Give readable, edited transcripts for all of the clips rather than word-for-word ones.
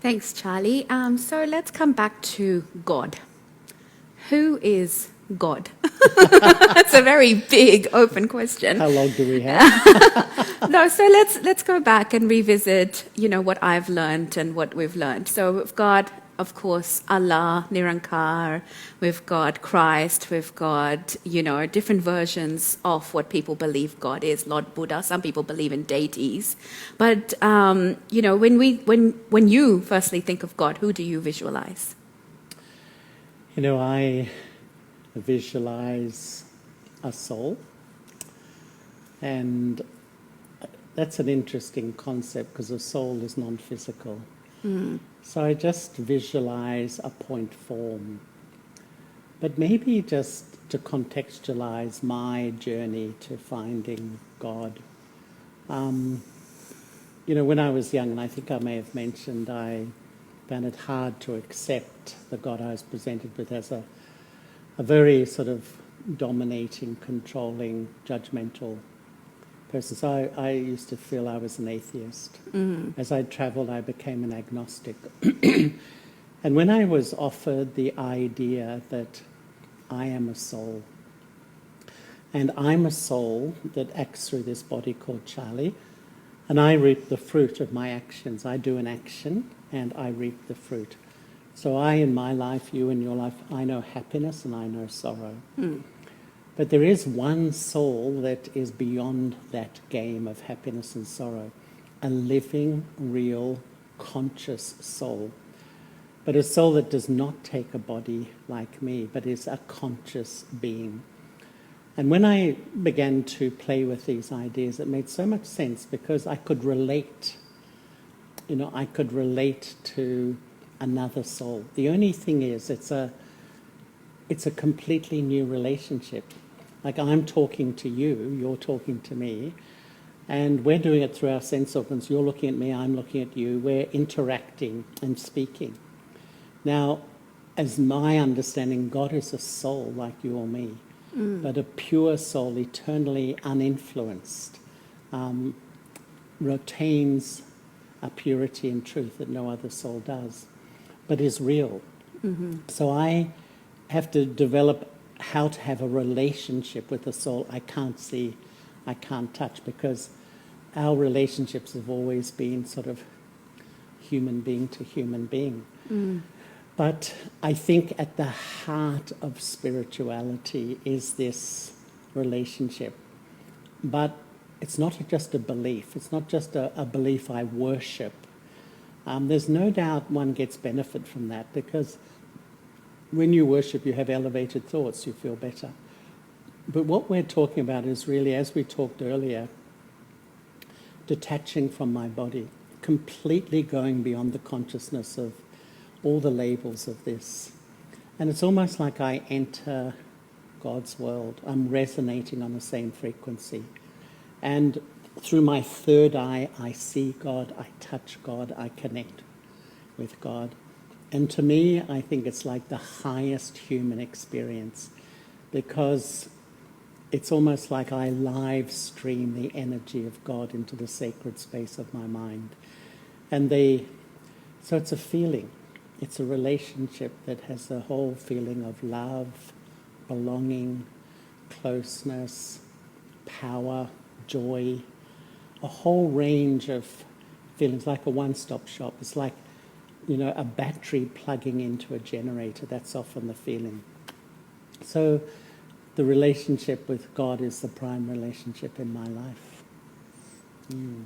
Thanks, Charlie. So let's come back to God. Who is God? That's a very big, open question. How long do we have? No, so let's go back and revisit, what I've learned and what we've learned. So we've got, of course, Allah, Nirankar. We've got Christ. We've got, different versions of what people believe God is. Lord Buddha. Some people believe in deities. But when you firstly think of God, who do you visualize? I visualize a soul, and that's an interesting concept because a soul is non-physical. So I just visualize a point form, but maybe just to contextualize my journey to finding God. When I was young, and I think I may have mentioned, I found it hard to accept the God I was presented with as a very sort of dominating, controlling, judgmental person. So I used to feel I was an atheist. As I travelled, I became an agnostic. And when I was offered the idea that I am a soul, and I'm a soul that acts through this body called Charlie, and I reap the fruit of my actions. I do an action, and I reap the fruit. So I in my life, you in your life, I know happiness and I know sorrow. But there is one soul that is beyond that game of happiness and sorrow, a living, real, conscious soul. But a soul that does not take a body like me, but is a conscious being. And when I began to play with these ideas, it made so much sense because I could relate. I could relate to another soul. The only thing is, it's a completely new relationship. Like I'm talking to you, you're talking to me, and we're doing it through our sense organs. You're looking at me, I'm looking at you. We're interacting and speaking. Now, as my understanding, God is a soul like you or me, but a pure soul, eternally uninfluenced, retains a purity and truth that no other soul does, but is real. So I have to develop how to have a relationship with a soul I can't see, I can't touch, because our relationships have always been sort of human being to human being. But I think at the heart of spirituality is this relationship. But it's not just a belief. It's not just a belief I worship. There's no doubt one gets benefit from that, because when you worship, you have elevated thoughts, you feel better. But what we're talking about is really, as we talked earlier, detaching from my body, completely going beyond the consciousness of all the labels of this. And it's almost like I enter God's world. I'm resonating on the same frequency. And through my third eye, I see God, I touch God, I connect with God. And to me, I think it's like the highest human experience, because it's almost like I live stream the energy of God into the sacred space of my mind. And so it's a feeling. It's a relationship that has a whole feeling of love, belonging, closeness, power, joy, a whole range of feelings, like a one-stop shop. It's like, a battery plugging into a generator. That's often the feeling. So the relationship with God is the prime relationship in my life.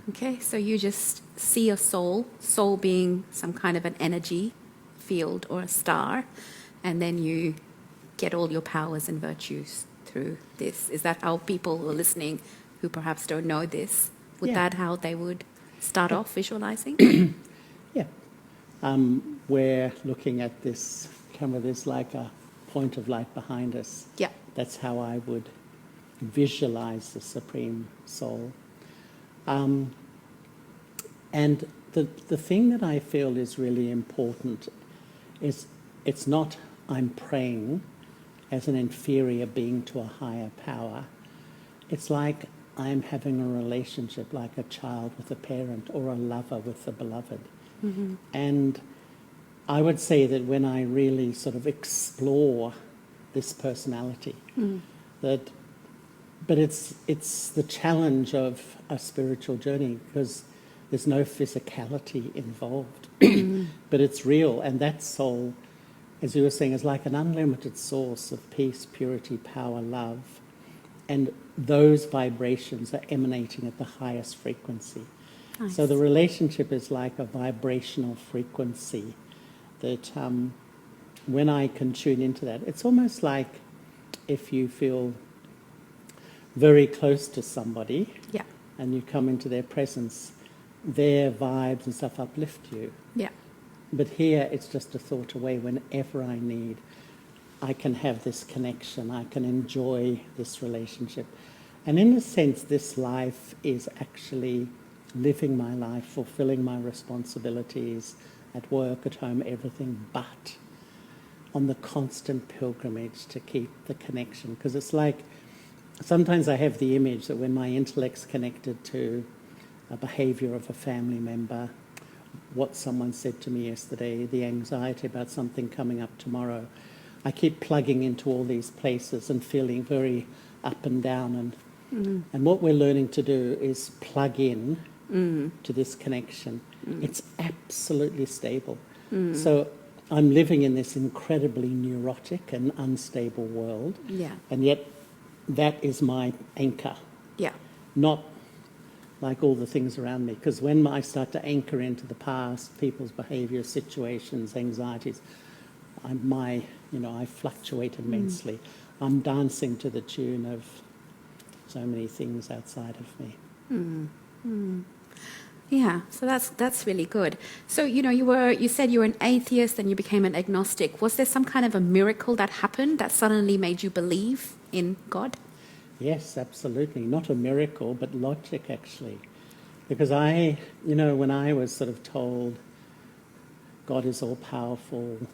Okay, so you just see a soul being some kind of an energy field or a star, and then you get all your powers and virtues through this. Is that how people who are listening who perhaps don't know this, that how they would start off visualizing? Yeah. We're looking at this camera, there's like a point of light behind us. Yeah. That's how I would visualize the Supreme Soul. And the thing that I feel is really important is it's not I'm praying as an inferior being to a higher power. It's like I'm having a relationship like a child with a parent or a lover with the beloved. And I would say that when I really sort of explore this personality, but it's the challenge of a spiritual journey, because there's no physicality involved, but it's real. And that soul, as you were saying, is like an unlimited source of peace, purity, power, love. And those vibrations are emanating at the highest frequency. Nice. So the relationship is like a vibrational frequency that when I can tune into that, it's almost like if you feel very close to somebody Yeah. and you come into their presence, their vibes and stuff uplift you. Yeah. But here it's just a thought away. Whenever I need, I can have this connection, I can enjoy this relationship. And in a sense, this life is actually living my life, fulfilling my responsibilities at work, at home, everything, but on the constant pilgrimage to keep the connection. Because it's like, sometimes I have the image that when my intellect's connected to a behavior of a family member, what someone said to me yesterday, the anxiety about something coming up tomorrow, I keep plugging into all these places and feeling very up and down. And what we're learning to do is plug in to this connection. It's absolutely stable. So I'm living in this incredibly neurotic and unstable world. Yeah. And yet that is my anchor. Yeah. Not like all the things around me. Because when I start to anchor into the past, people's behaviours, situations, anxieties, I fluctuate immensely. I'm dancing to the tune of so many things outside of me. Yeah, so that's really good. So you said you were an atheist and you became an agnostic. Was there some kind of a miracle that happened that suddenly made you believe in God? Yes, absolutely. Not a miracle, but logic, actually. Because when I was sort of told God is all-powerful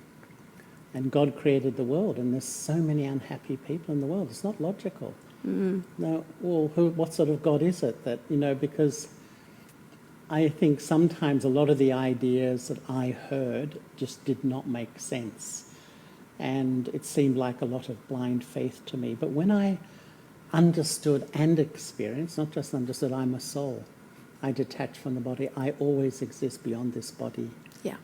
and God created the world and there's so many unhappy people in the world, it's not logical. No, well, what sort of God is it that, because I think sometimes a lot of the ideas that I heard just did not make sense. And it seemed like a lot of blind faith to me. But when I understood and experienced, not just understood, I'm a soul. I detach from the body. I always exist beyond this body. Yeah.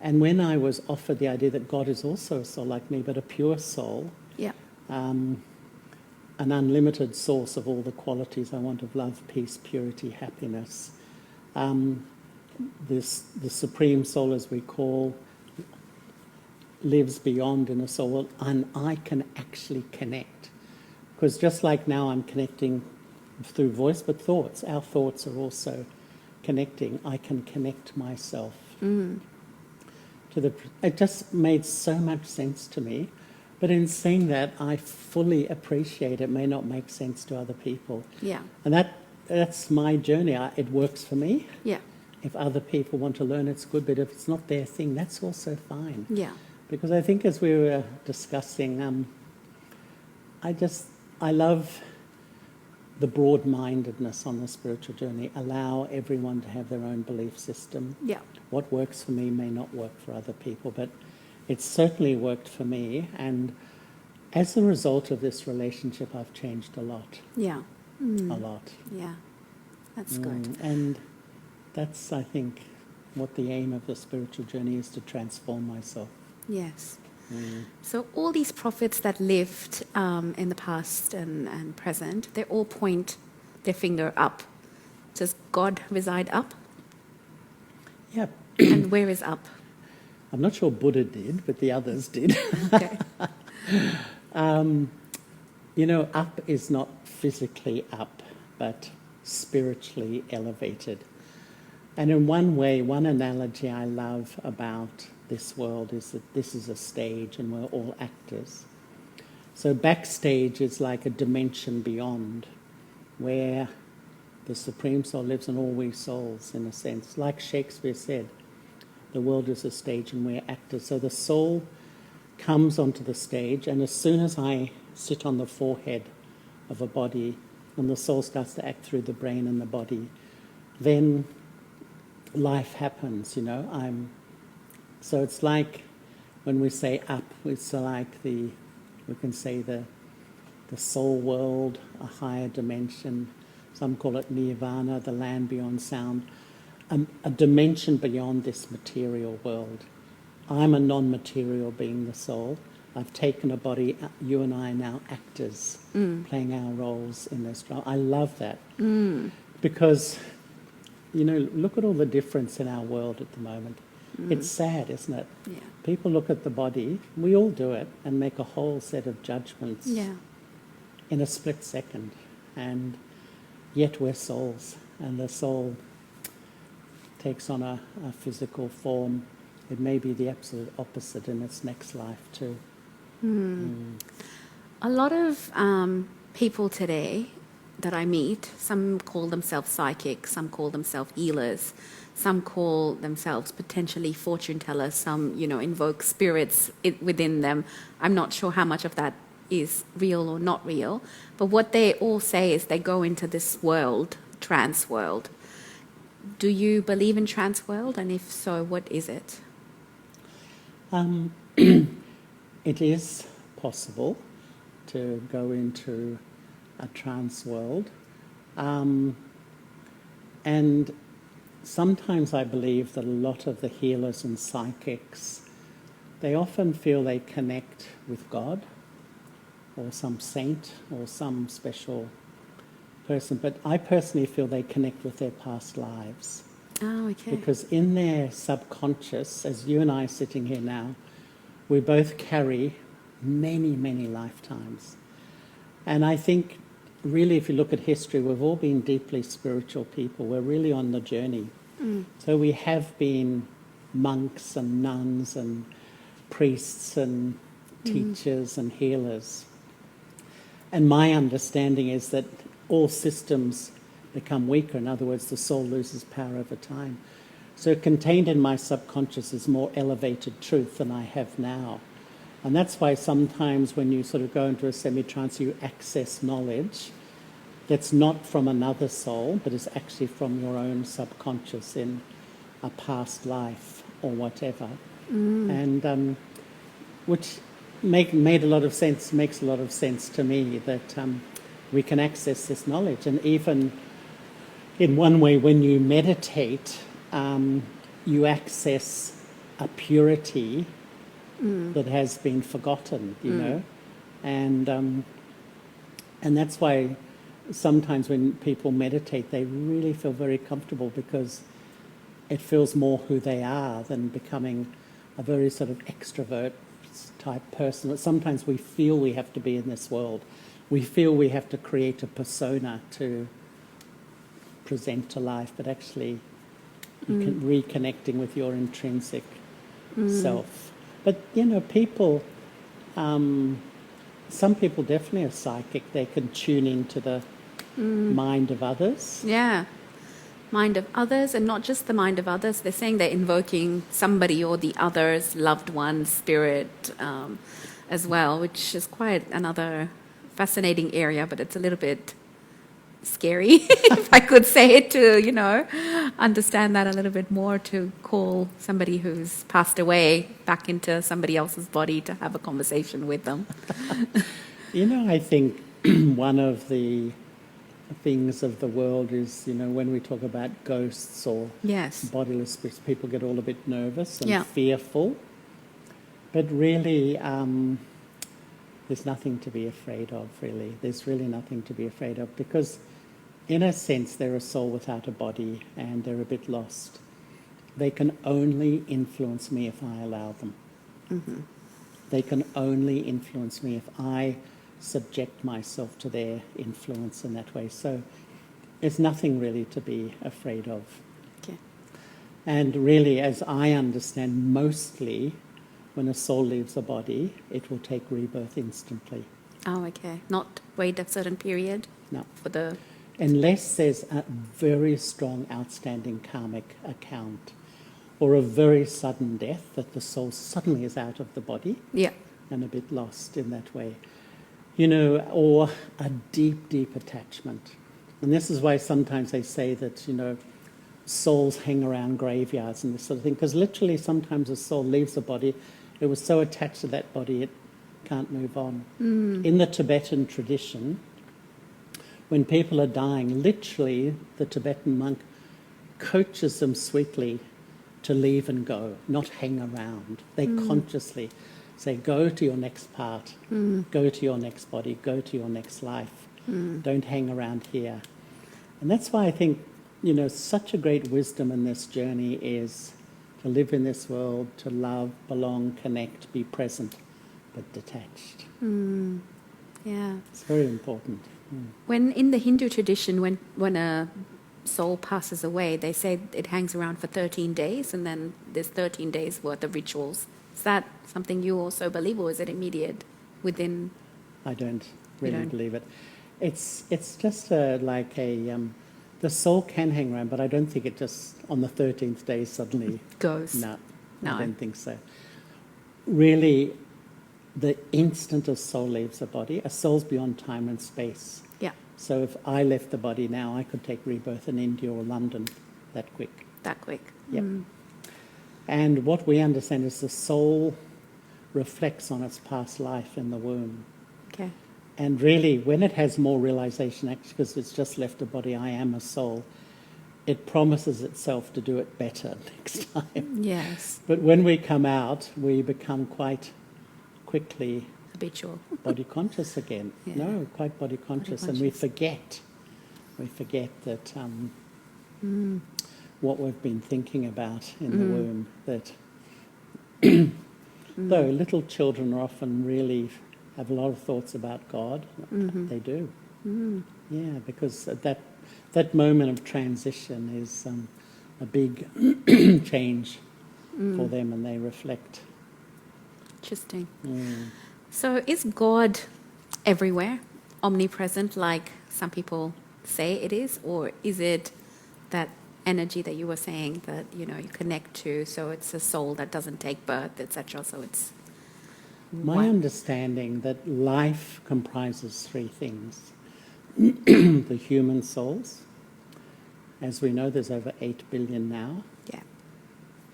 And when I was offered the idea that God is also a soul like me, but a pure soul, Yeah. an unlimited source of all the qualities I want of love, peace, purity, happiness, the Supreme Soul, as we call, lives beyond in a soul, and I can actually connect. Because just like now I'm connecting through voice, but thoughts, our thoughts are also connecting. I can connect myself to the... It just made so much sense to me. But in saying that, I fully appreciate it may not make sense to other people. Yeah. And that's my journey. It works for me. Yeah. If other people want to learn, it's good. But if it's not their thing, that's also fine. Yeah. Because I think as we were discussing, I love the broad-mindedness on the spiritual journey. Allow everyone to have their own belief system. Yeah. What works for me may not work for other people, but it's certainly worked for me. And as a result of this relationship, I've changed a lot. Yeah. A lot. Yeah. That's good. And that's, I think, what the aim of the spiritual journey is, to transform myself. Yes. So all these prophets that lived in the past and present, they all point their finger up. Does God reside up? Yeah. And where is up? I'm not sure Buddha did, but the others did. Okay. Up is not physically up, but spiritually elevated. And in one way, one analogy I love about this world is that this is a stage and we're all actors. So backstage is like a dimension beyond, where the Supreme Soul lives and all we souls, in a sense. Like Shakespeare said, the world is a stage and we're actors. So the soul comes onto the stage, and as soon as I sit on the forehead of a body and the soul starts to act through the brain and the body, then life happens, so it's like when we say up, it's like we can say the soul world, a higher dimension. Some call it nirvana, the land beyond sound, a dimension beyond this material world. I'm a non-material being, the soul. I've taken a body. You and I are now actors, playing our roles in this drama. I love that because, look at all the difference in our world at the moment. It's sad, isn't it? Yeah. People look at the body, we all do it, and make a whole set of judgments in a split second. And yet we're souls, and the soul takes on a physical form. It may be the absolute opposite in its next life too. A lot of people today that I meet, some call themselves psychics, some call themselves healers, some call themselves potentially fortune tellers, some, invoke spirits within them. I'm not sure how much of that is real or not real, but what they all say is they go into this world, trance world. Do you believe in trance world? And if so, what is it? It is possible to go into a trance world. And sometimes I believe that a lot of the healers and psychics, they often feel they connect with God or some saint or some special person. But I personally feel they connect with their past lives. Oh, okay. Because in their subconscious, as you and I are sitting here now, we both carry many, many lifetimes. And I think, really, if you look at history, we've all been deeply spiritual people. We're really on the journey. So we have been monks and nuns and priests and teachers and healers. And my understanding is that all systems become weaker. In other words, the soul loses power over time. So contained in my subconscious is more elevated truth than I have now. And that's why sometimes when you sort of go into a semi-trance, you access knowledge that's not from another soul, but is actually from your own subconscious in a past life or whatever. And which made a lot of sense, makes a lot of sense to me that we can access this knowledge. And even in one way, when you meditate, you access a purity that has been forgotten, and that's why sometimes when people meditate, they really feel very comfortable because it feels more who they are than becoming a very sort of extrovert type person. Sometimes we feel we have to be in this world. We feel we have to create a persona to present to life, but actually you can reconnecting with your intrinsic self. But, people, some people definitely are psychic. They can tune into the mind of others. Yeah. Mind of others, and not just the mind of others. They're saying they're invoking somebody or the other's loved one, spirit, as well, which is quite another fascinating area, but it's a little bit scary, if I could say it, to, understand that a little bit more, to call somebody who's passed away back into somebody else's body to have a conversation with them. I think one of the things of the world is, when we talk about ghosts or bodiless spirits, people get all a bit nervous and fearful. But really, there's nothing to be afraid of, really. There's really nothing to be afraid of because, in a sense, they're a soul without a body and they're a bit lost. They can only influence me if I allow them. They can only influence me if I subject myself to their influence in that way. So there's nothing really to be afraid of. Okay. And really, as I understand, mostly when a soul leaves a body, it will take rebirth instantly. Oh, okay. Not wait a certain period? No. Unless there's a very strong outstanding karmic account or a very sudden death that the soul suddenly is out of the body and a bit lost in that way. Or a deep, deep attachment. And this is why sometimes they say that, souls hang around graveyards and this sort of thing, because literally sometimes a soul leaves the body, it was so attached to that body it can't move on. In the Tibetan tradition, when people are dying, literally the Tibetan monk coaches them sweetly to leave and go, not hang around. They consciously say, go to your next part, go to your next body, go to your next life. Don't hang around here. And that's why I think, such a great wisdom in this journey is to live in this world, to love, belong, connect, be present, but detached. Yeah. It's very important. When in the Hindu tradition, when a soul passes away, they say it hangs around for 13 days, and then there's 13 days worth of rituals. Is that something you also believe, or is it immediate within? I don't really believe it. It's just the soul can hang around, but I don't think it just on the 13th day suddenly goes. No, I don't think so. Really, the instant a soul leaves the body, a soul's beyond time and space. Yeah. So if I left the body now, I could take rebirth in India or London that quick. That quick. Yep. And what we understand is the soul reflects on its past life in the womb. Okay. And really, when it has more realization, actually, because it's just left a body, I am a soul, it promises itself to do it better next time. Yes. But when we come out, we become quite quickly habitual. Body conscious again. Yeah. No, quite body conscious. And we forget that what we've been thinking about in the womb, that though little children are often really have a lot of thoughts about God, they do. Yeah, because at that moment of transition is a big change for them, and they reflect. Interesting. So is God everywhere, omnipresent, like some people say it is, or is it that energy that you were saying that you connect to? So it's a soul that doesn't take birth, etc. So it's my understanding that life comprises three things: the human souls. As we know, there's over 8 billion now. Yeah.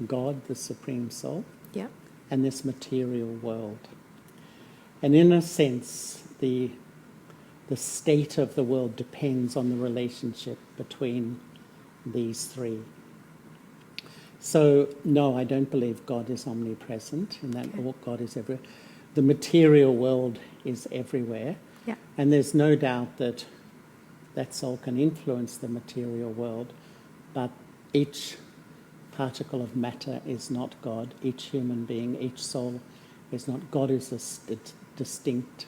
God, the supreme soul. Yeah. And this material world. And in a sense, the state of the world depends on the relationship between these three. So, no, I don't believe God is omnipresent, in that God is everywhere. The material world is everywhere. Yeah. And there's no doubt that soul can influence the material world, but each particle of matter is not God. Each human being, each soul is not. God is a distinct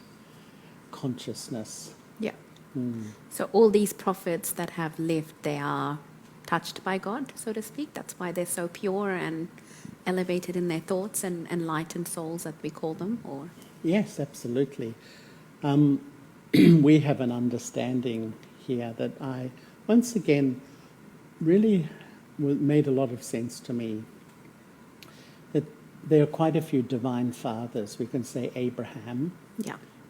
consciousness. Yeah. So all these prophets that have lived, they are touched by God, so to speak. That's why they're so pure and elevated in their thoughts and enlightened souls, that we call them. Or yes, absolutely. We have an understanding here that once again, really made a lot of sense to me, that there are quite a few divine fathers. We can say Abraham,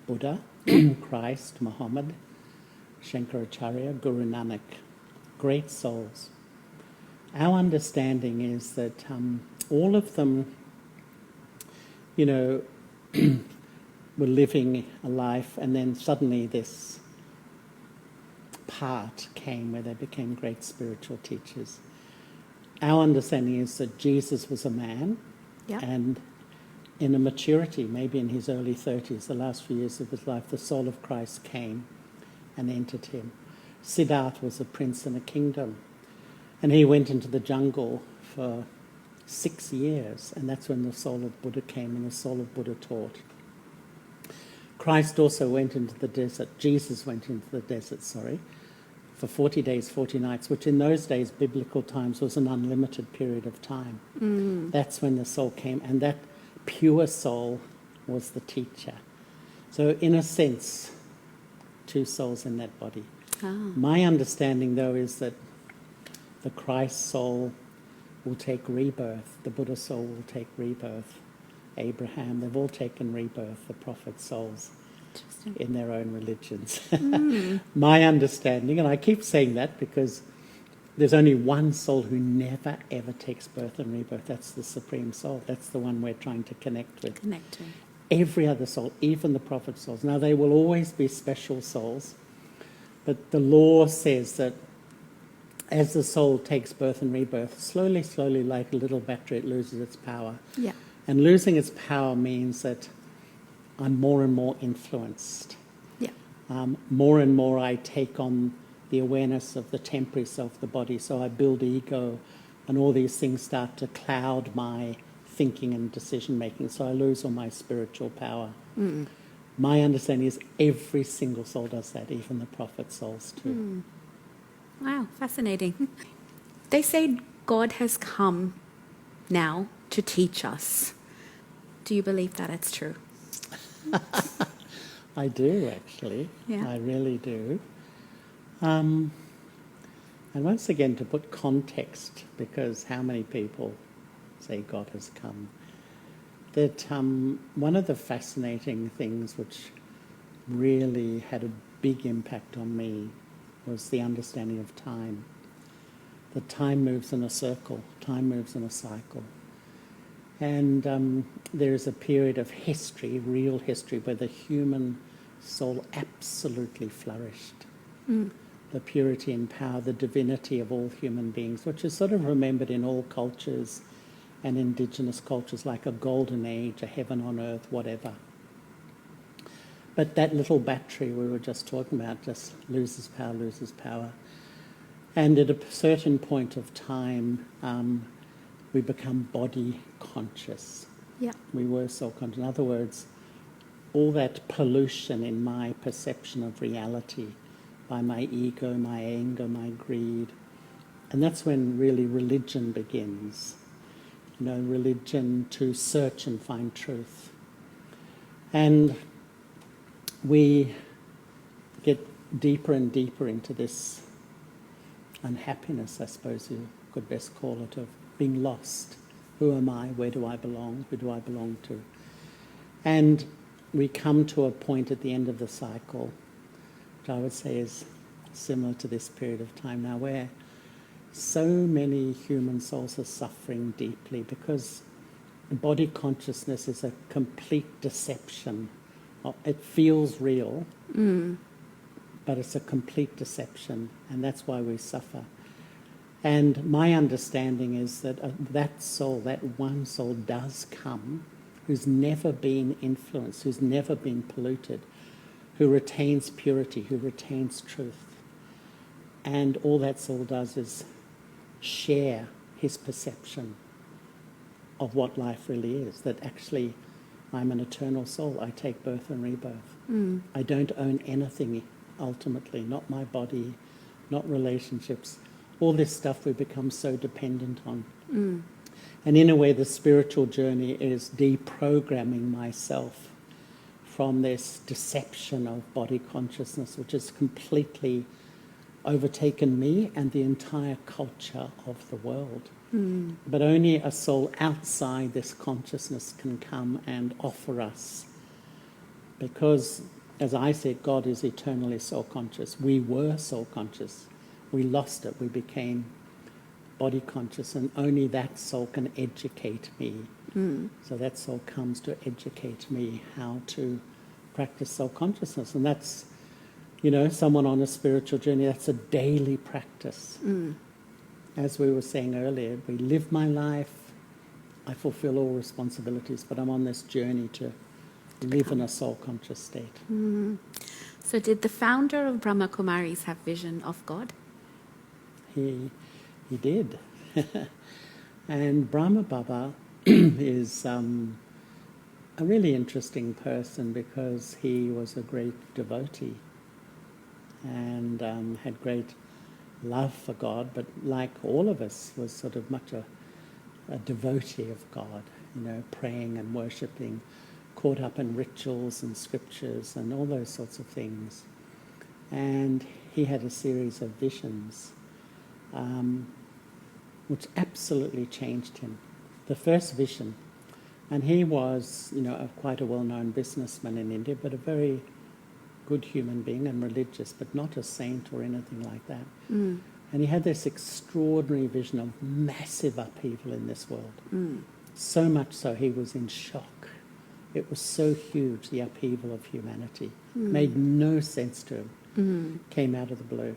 Buddha, Christ, Muhammad, Shankaracharya, Guru Nanak, great souls. Our understanding is that all of them, were living a life, and then suddenly this part came where they became great spiritual teachers. Our understanding is that Jesus was a man, and in a maturity, maybe in his early 30s, the last few years of his life, the soul of Christ came and entered him. Siddhartha was a prince in a kingdom, and he went into the jungle for 6 years, and that's when the soul of Buddha came and the soul of Buddha taught. Christ also went into the desert. Jesus went into the desert, for 40 days, 40 nights, which in those days, biblical times, was an unlimited period of time. That's when the soul came, and that pure soul was the teacher. So in a sense, two souls in that body. My understanding, though, is that the Christ soul will take rebirth, the Buddha soul will take rebirth, Abraham, they've all taken rebirth, the prophet souls, in their own religions. My understanding, and I keep saying that because there's only one soul who never, ever takes birth and rebirth. That's the Supreme Soul. That's the one we're trying to connect with. Connect to. Every other soul, even the prophet souls. Now, they will always be special souls, but the law says that as the soul takes birth and rebirth, slowly, slowly, like a little battery, it loses its power. Yeah. And losing its power means that I'm more and more influenced. Yeah. More and more I take on the awareness of the temporary self, the body. So I build ego, and all these things start to cloud my thinking and decision making. So I lose all my spiritual power. My understanding is every single soul does that, even the prophet souls too. Wow, fascinating. They say God has come now to teach us. Do you believe that it's true? I do, actually. Yeah. I really do. And once again, to put context, because how many people say God has come, that one of the fascinating things which really had a big impact on me was the understanding of time. That time moves in a circle, time moves in a cycle. And there is a period of history, real history, where the human soul absolutely flourished. The purity and power, the divinity of all human beings, which is sort of remembered in all cultures and indigenous cultures, like a golden age, a heaven on earth, whatever. But that little battery we were just talking about just loses power, loses power. And at a certain point of time, we become body conscious. Yeah. We were soul conscious. In other words, all that pollution in my perception of reality by my ego, my anger, my greed. And that's when really religion begins. You know, religion to search and find truth. And we get deeper and deeper into this unhappiness, I suppose you could best call it, of being lost. Who am I? Where do I belong? Who do I belong to? And we come to a point at the end of the cycle, which I would say is similar to this period of time now, where so many human souls are suffering deeply because body consciousness is a complete deception. It feels real, but it's a complete deception, and that's why we suffer. And my understanding is that that soul, that one soul, does come, who's never been influenced, who's never been polluted, who retains purity, who retains truth. And all that soul does is share his perception of what life really is, that actually I'm an eternal soul. I take birth and rebirth. I don't own anything ultimately, not my body, not relationships. All this stuff we become so dependent on. And in a way, the spiritual journey is deprogramming myself from this deception of body consciousness, which has completely overtaken me and the entire culture of the world. But only a soul outside this consciousness can come and offer us. Because, as I said, God is eternally soul-conscious. We were soul-conscious. We lost it. We became body conscious, and only that soul can educate me. So that soul comes to educate me how to practice soul-consciousness. And that's, you know, someone on a spiritual journey, that's a daily practice. As we were saying earlier, we live my life, I fulfill all responsibilities, but I'm on this journey to live in a soul-conscious state. So did the founder of Brahma Kumaris have vision of God? He did. And Brahma Baba is a really interesting person because he was a great devotee and had great love for God, but like all of us was sort of much a devotee of God, you know, praying and worshipping, caught up in rituals and scriptures and all those sorts of things. And he had a series of visions which absolutely changed him. The first vision, and he was, you know, quite a well-known businessman in India, but a very good human being and religious, but not a saint or anything like that. And he had this extraordinary vision of massive upheaval in this world. So much so he was in shock. It was so huge, the upheaval of humanity. Made no sense to him. Came out of the blue.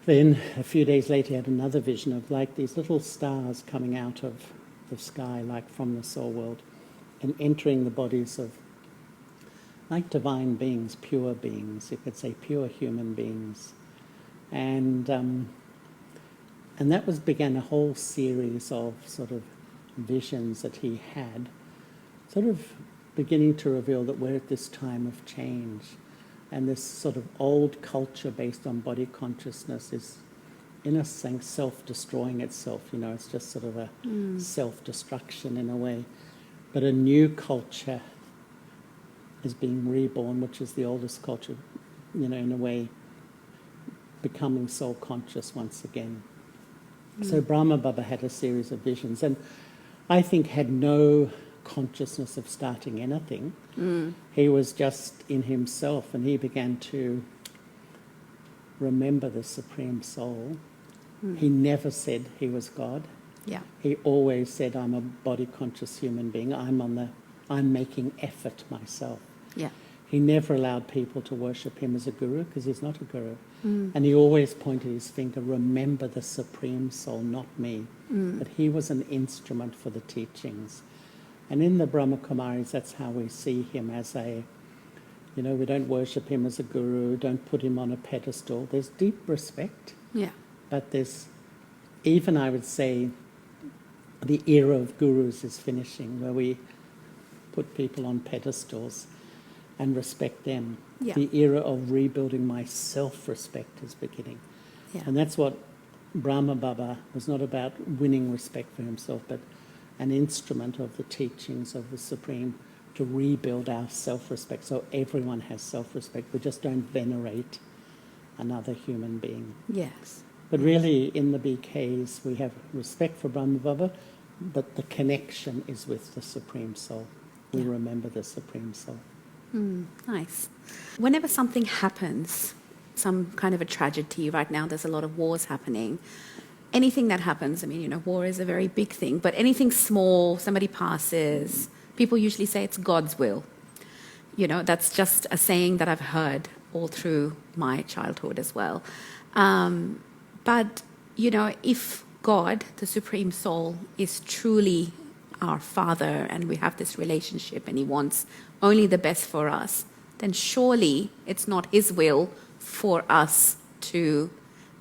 Then a few days later he had another vision of like these little stars coming out of the sky, like from the soul world, and entering the bodies of like divine beings, pure beings, you could say pure human beings. And that began a whole series of sort of visions that he had, sort of beginning to reveal that we're at this time of change. And this sort of old culture based on body consciousness is, in a sense, self-destroying itself. You know, it's just sort of a self-destruction in a way. But a new culture is being reborn, which is the oldest culture, you know, in a way, becoming soul conscious once again. So Brahma Baba had a series of visions, and I think had no consciousness of starting anything. He was just in himself, and he began to remember the Supreme Soul. He never said he was God. Yeah. He always said, I'm a body conscious human being. I'm making effort myself. Yeah. He never allowed people to worship him as a guru, because he's not a guru. And he always pointed his finger, remember the Supreme Soul, not me. But he was an instrument for the teachings. And in the Brahma Kumaris, that's how we see him as a, you know, we don't worship him as a guru, don't put him on a pedestal. There's deep respect. Yeah. But there's, even I would say, the era of gurus is finishing, where we put people on pedestals and respect them. Yeah. The era of rebuilding my self-respect is beginning. Yeah. And that's what Brahma Baba was not about, winning respect for himself, but an instrument of the teachings of the Supreme to rebuild our self-respect. So everyone has self-respect. We just don't venerate another human being. Yes. But really, in the BKs, we have respect for Brahma Baba, but the connection is with the Supreme Soul. We remember the Supreme Soul. Nice. Whenever something happens, some kind of a tragedy, right now there's a lot of wars happening. Anything that happens, I mean, you know, war is a very big thing, but anything small, somebody passes, people usually say it's God's will. You know, that's just a saying that I've heard all through my childhood as well. But, you know, if God, the Supreme Soul, is truly our Father and we have this relationship and He wants only the best for us, then surely it's not His will for us to,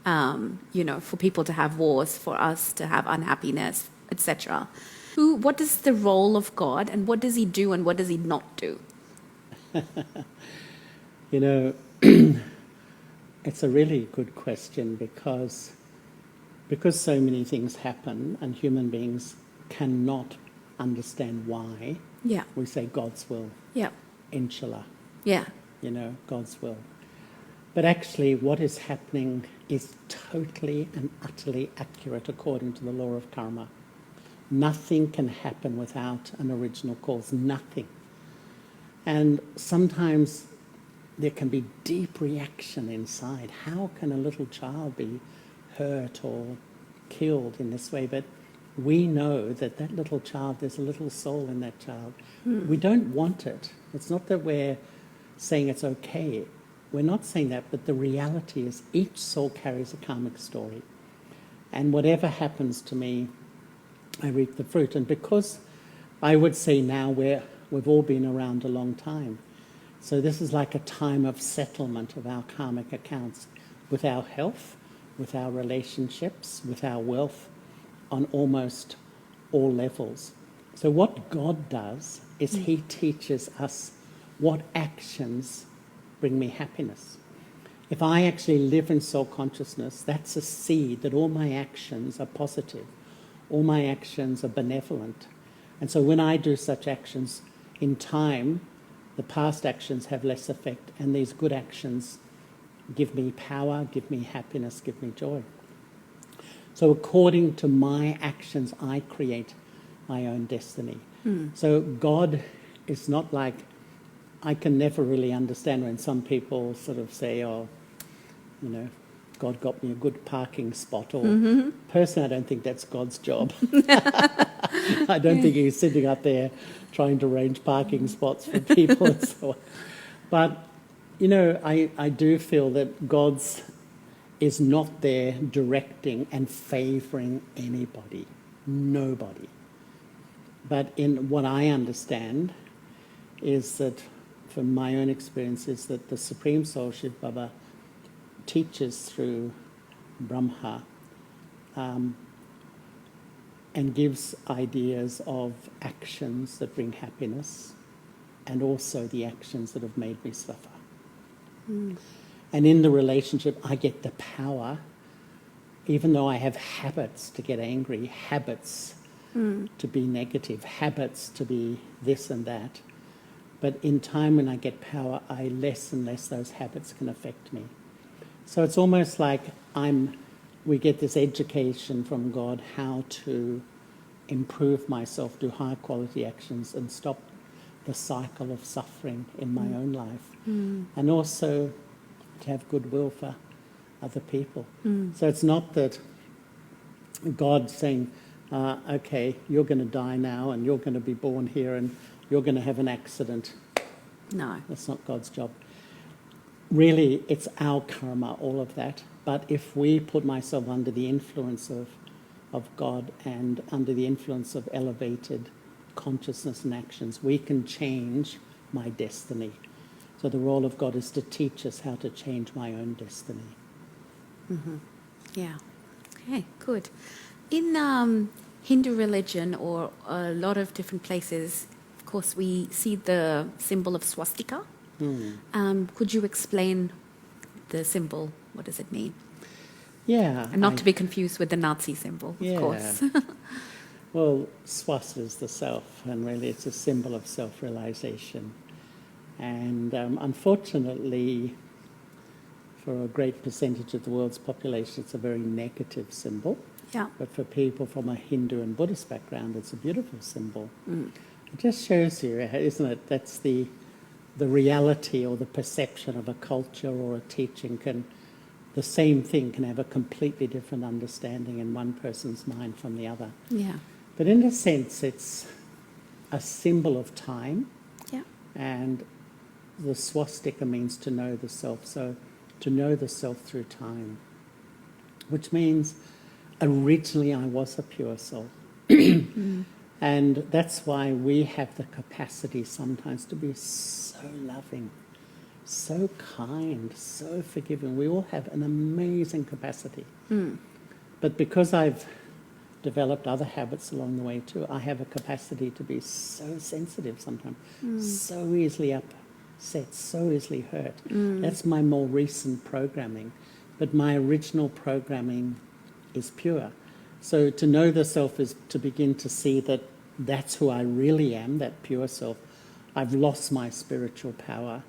you know, for people to have wars, for us to have unhappiness, etc. What is the role of God, and what does He do and what does He not do? You know, it's a really good question because so many things happen and human beings cannot understand why. Yeah. We say God's will. Yeah. Inshallah. Yeah. You know, God's will. But actually what is happening is totally and utterly accurate according to the law of karma. Nothing can happen without an original cause. Nothing. And sometimes there can be deep reaction inside. How can a little child be hurt or killed in this way? But we know that that little child, there's a little soul in that child. We don't want it. It's not that we're saying it's okay. We're not saying that, but the reality is each soul carries a karmic story. And whatever happens to me, I reap the fruit. And because I would say now we've all been around a long time, so this is like a time of settlement of our karmic accounts with our health, with our relationships, with our wealth, on almost all levels. So what God does is He teaches us what actions bring me happiness. If I actually live in soul consciousness, that's a seed that all my actions are positive. All my actions are benevolent. And so when I do such actions, in time, the past actions have less effect, and these good actions give me power, give me happiness, give me joy. So according to my actions, I create my own destiny. So God is not like, I can never really understand when some people sort of say, oh, you know, God got me a good parking spot, or personally, I don't think that's God's job. I don't think he's sitting up there trying to arrange parking spots for people and so on. But, you know, I do feel that God's is not there directing and favouring anybody, nobody. But in what I understand is that, from my own experience, is that the Supreme Soul Shiv Baba teaches through Brahma and gives ideas of actions that bring happiness and also the actions that have made me suffer. And in the relationship, I get the power, even though I have habits to get angry, habits to be negative, habits to be this and that. But in time when I get power, less and less those habits can affect me. So it's almost like we get this education from God how to improve myself, do high quality actions and stop the cycle of suffering in my own life. And also to have goodwill for other people. So it's not that God's saying, okay, you're going to die now and you're going to be born here and you're going to have an accident. No. That's not God's job. Really, it's our karma, all of that. But if we put myself under the influence of God and under the influence of elevated consciousness and actions, we can change my destiny. So the role of God is to teach us how to change my own destiny. Yeah. Okay, good. In Hindu religion, or a lot of different places, of course, we see the symbol of swastika. Could you explain the symbol? What does it mean? Yeah. And not to be confused with the Nazi symbol, of course. Well, swas is the self, and really it's a symbol of self-realization. And unfortunately, for a great percentage of the world's population, it's a very negative symbol. Yeah. But for people from a Hindu and Buddhist background, it's a beautiful symbol. It just shows you, isn't it, that's the reality or the perception of a culture or a teaching the same thing can have a completely different understanding in one person's mind from the other. Yeah. But in a sense, it's a symbol of time. Yeah. And the swastika means to know the self. So to know the self through time, which means originally I was a pure soul. And that's why we have the capacity sometimes to be so loving, so kind, so forgiving. We all have an amazing capacity. But because I've developed other habits along the way too, I have a capacity to be so sensitive sometimes, so easily upset, so easily hurt. That's my more recent programming. But my original programming is pure. So to know the self is to begin to see that that's who I really am, that pure self. I've lost my spiritual power,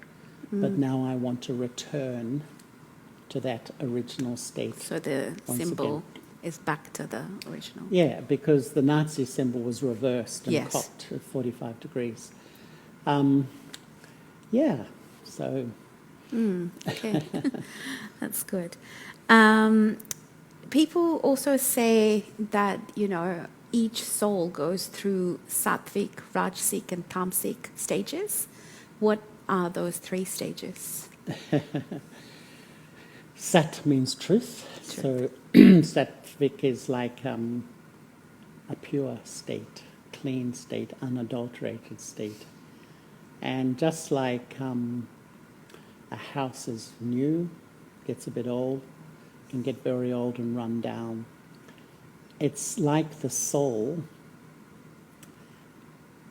but now I want to return to that original state. So the symbol again is back to the original. Yeah, because the Nazi symbol was reversed and Yes. cocked at 45 degrees. So... Okay, that's good. People also say that, each soul goes through sattvic, rajasic, and tamasic stages. What are those 3 stages? Sat means truth. So sattvic is like a pure state, clean state, unadulterated state. And just like a house is new, gets a bit old, can get very old and run down. It's like the soul.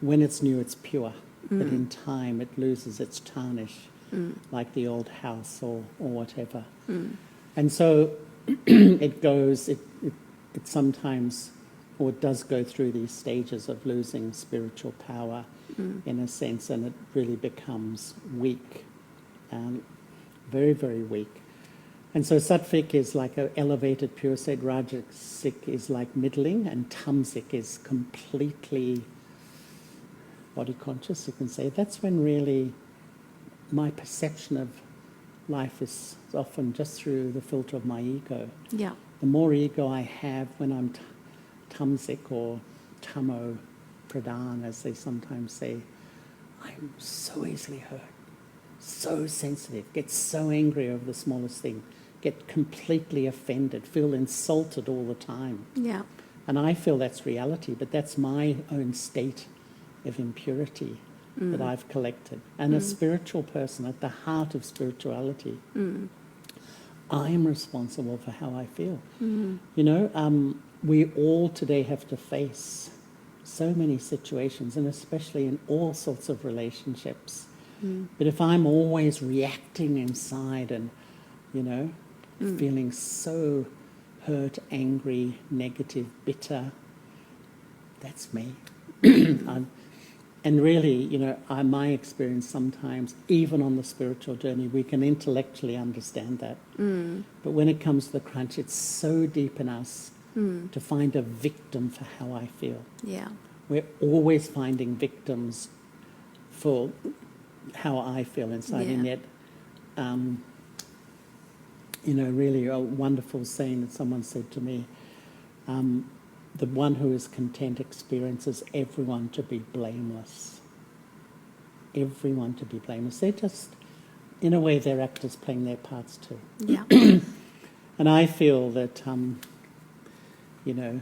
When it's new, it's pure. But in time, it loses its tarnish, like the old house or whatever. And so it sometimes, or it does go through these stages of losing spiritual power in a sense, and it really becomes weak, very, very weak. And so sattvic is like an elevated pure state, rajasic is like middling, and tamasic is completely body conscious, you can say. That's when really my perception of life is often just through the filter of my ego. Yeah. The more ego I have when I'm tamsic or tamo pradhan, as they sometimes say, I'm so easily hurt, so sensitive, get so angry over the smallest thing, get completely offended, feel insulted all the time. Yeah. And I feel that's reality, but that's my own state of impurity that I've collected. And a spiritual person, at the heart of spirituality, I'm responsible for how I feel. You know, we all today have to face so many situations, and especially in all sorts of relationships. But if I'm always reacting inside and, you know, feeling so hurt, angry, negative, bitter, that's me. And really, you know, my experience sometimes, even on the spiritual journey, we can intellectually understand that. But when it comes to the crunch, it's so deep in us to find a victim for how I feel. Yeah. We're always finding victims for how I feel inside. And yet, you know, really a wonderful saying that someone said to me, the one who is content experiences everyone to be blameless. Everyone to be blameless. They're just, in a way, they're actors playing their parts too. Yeah. And I feel that, you know,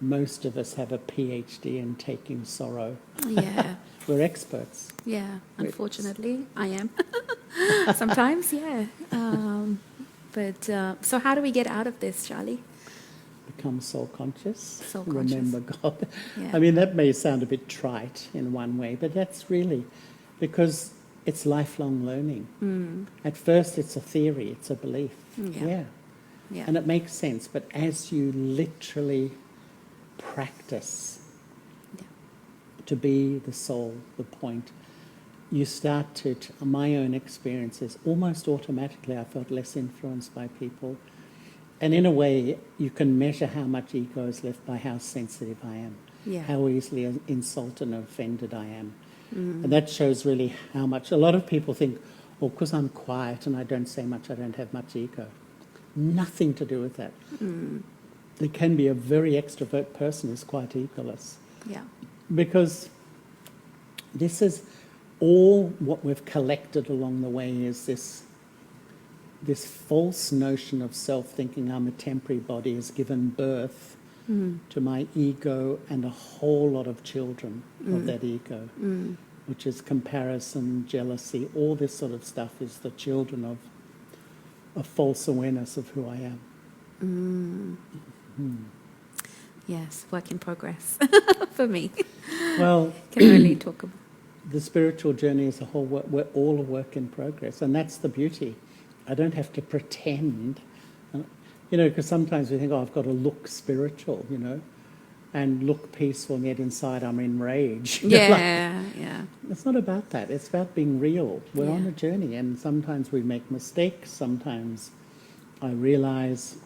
most of us have a PhD in taking sorrow. Yeah. We're experts. Yeah. Unfortunately, I am. Sometimes, yeah. But so how do we get out of this, Charlie? Become soul conscious. Soul conscious. Remember God. Yeah. I mean, that may sound a bit trite in one way, but that's really because it's lifelong learning. At first, it's a theory, it's a belief. Yeah. And it makes sense, but as you literally practice to be the soul, the point, you start to, my own experiences, almost automatically I felt less influenced by people. And in a way, you can measure how much ego is left by how sensitive I am, how easily insulted and offended I am. And that shows really how much, a lot of people think, well, because I'm quiet and I don't say much, I don't have much ego. Nothing to do with that. There can be a very extrovert person who's quite egoless. Yeah. Because this is all what we've collected along the way is this false notion of self, thinking I'm a temporary body, has given birth to my ego and a whole lot of children of that ego, which is comparison, jealousy, all this sort of stuff is the children of a false awareness of who I am. Yes, work in progress for me. Well, Can only talk about. The spiritual journey as a whole, we're all a work in progress, and that's the beauty. I don't have to pretend, you know, because sometimes we think, oh, I've got to look spiritual, you know, and look peaceful, and yet inside I'm enraged. Yeah. It's not about that. It's about being real. We're on a journey, and sometimes we make mistakes. Sometimes I realize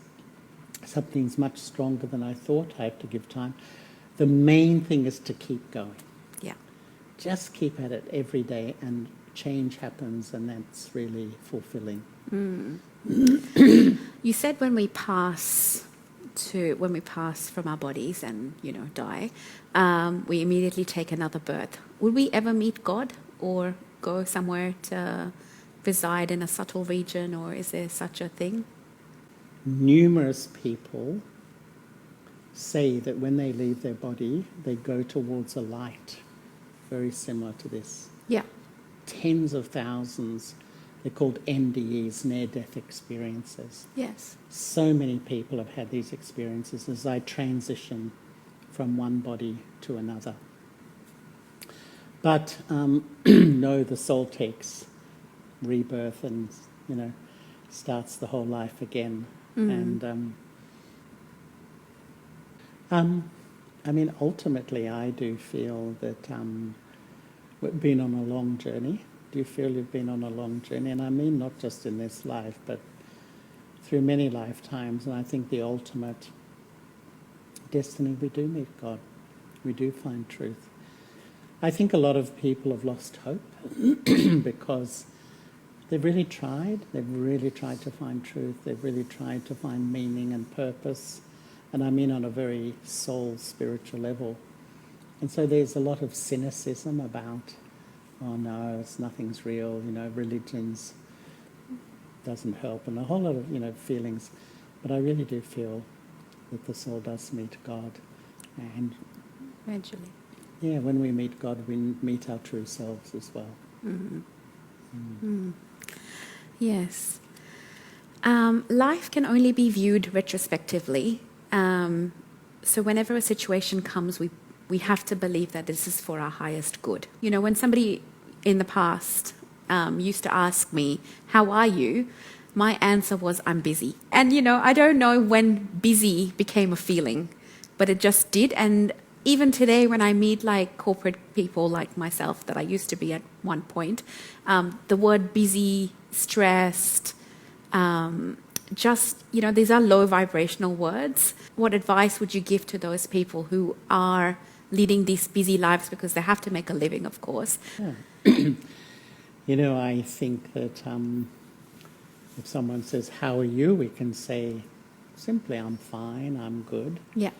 something's much stronger than I thought. I have to give time. The main thing is to keep going. Yeah. Just keep at it every day, and change happens, and that's really fulfilling. You said when we pass from our bodies and, you know, die, we immediately take another birth. Will we ever meet God or go somewhere to reside in a subtle region, or is there such a thing? Numerous people say that when they leave their body, they go towards a light, very similar to this. Yeah. Tens of thousands, they're called NDEs, near-death experiences. Yes. So many people have had these experiences as I transition from one body to another. But no, the soul takes rebirth and, you know, starts the whole life again. And I mean, ultimately, I do feel that we've been on a long journey. Do you feel you've been on a long journey? And I mean not just in this life, but through many lifetimes. And I think the ultimate destiny, we do meet God. We do find truth. I think a lot of people have lost hope because They've really tried. They've really tried to find truth. They've really tried to find meaning and purpose. And I mean on a very soul, spiritual level. And so there's a lot of cynicism about, oh no, nothing's real, religions doesn't help, and a whole lot of, feelings. But I really do feel that the soul does meet God. And Eventually. yeah, when we meet God, we meet our true selves as well. Yes. Life can only be viewed retrospectively. So whenever a situation comes, we have to believe that this is for our highest good. When somebody in the past used to ask me, how are you? My answer was, I'm busy. And, I don't know when busy became a feeling, but it just did. And even today, when I meet like corporate people like myself that I used to be at one point, the word busy, stressed, these are low vibrational words. What advice would you give to those people who are leading these busy lives because they have to make a living, of course? Yeah. I think that if someone says, how are you? We can say simply, I'm fine, I'm good. Yeah.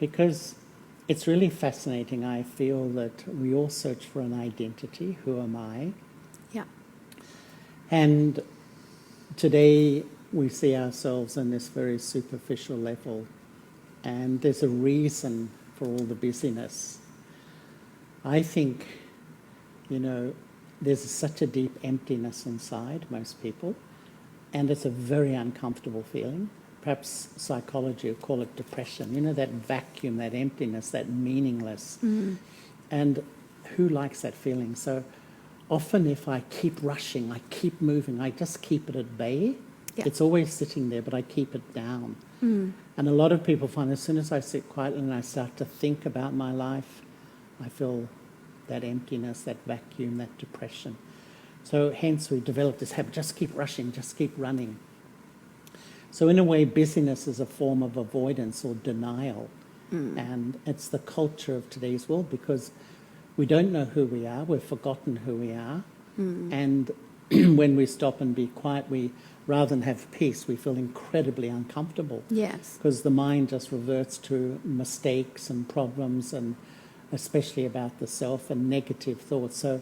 Because it's really fascinating. I feel that we all search for an identity. Who am I? Yeah. And today we see ourselves on this very superficial level, and there's a reason for all the busyness. I think, there's such a deep emptiness inside most people, and it's a very uncomfortable feeling. Perhaps psychology would call it depression, that vacuum, that emptiness, that meaningless. And who likes that feeling? So often if I keep rushing, I keep moving, I just keep it at bay. Yeah. It's always sitting there, but I keep it down. And a lot of people find as soon as I sit quietly and I start to think about my life, I feel that emptiness, that vacuum, that depression. So hence we develop this habit, just keep rushing, just keep running. So in a way, busyness is a form of avoidance or denial. And it's the culture of today's world because we don't know who we are, we've forgotten who we are. And when we stop and be quiet, we, rather than have peace, we feel incredibly uncomfortable. Yes. Because the mind just reverts to mistakes and problems, and especially about the self and negative thoughts. So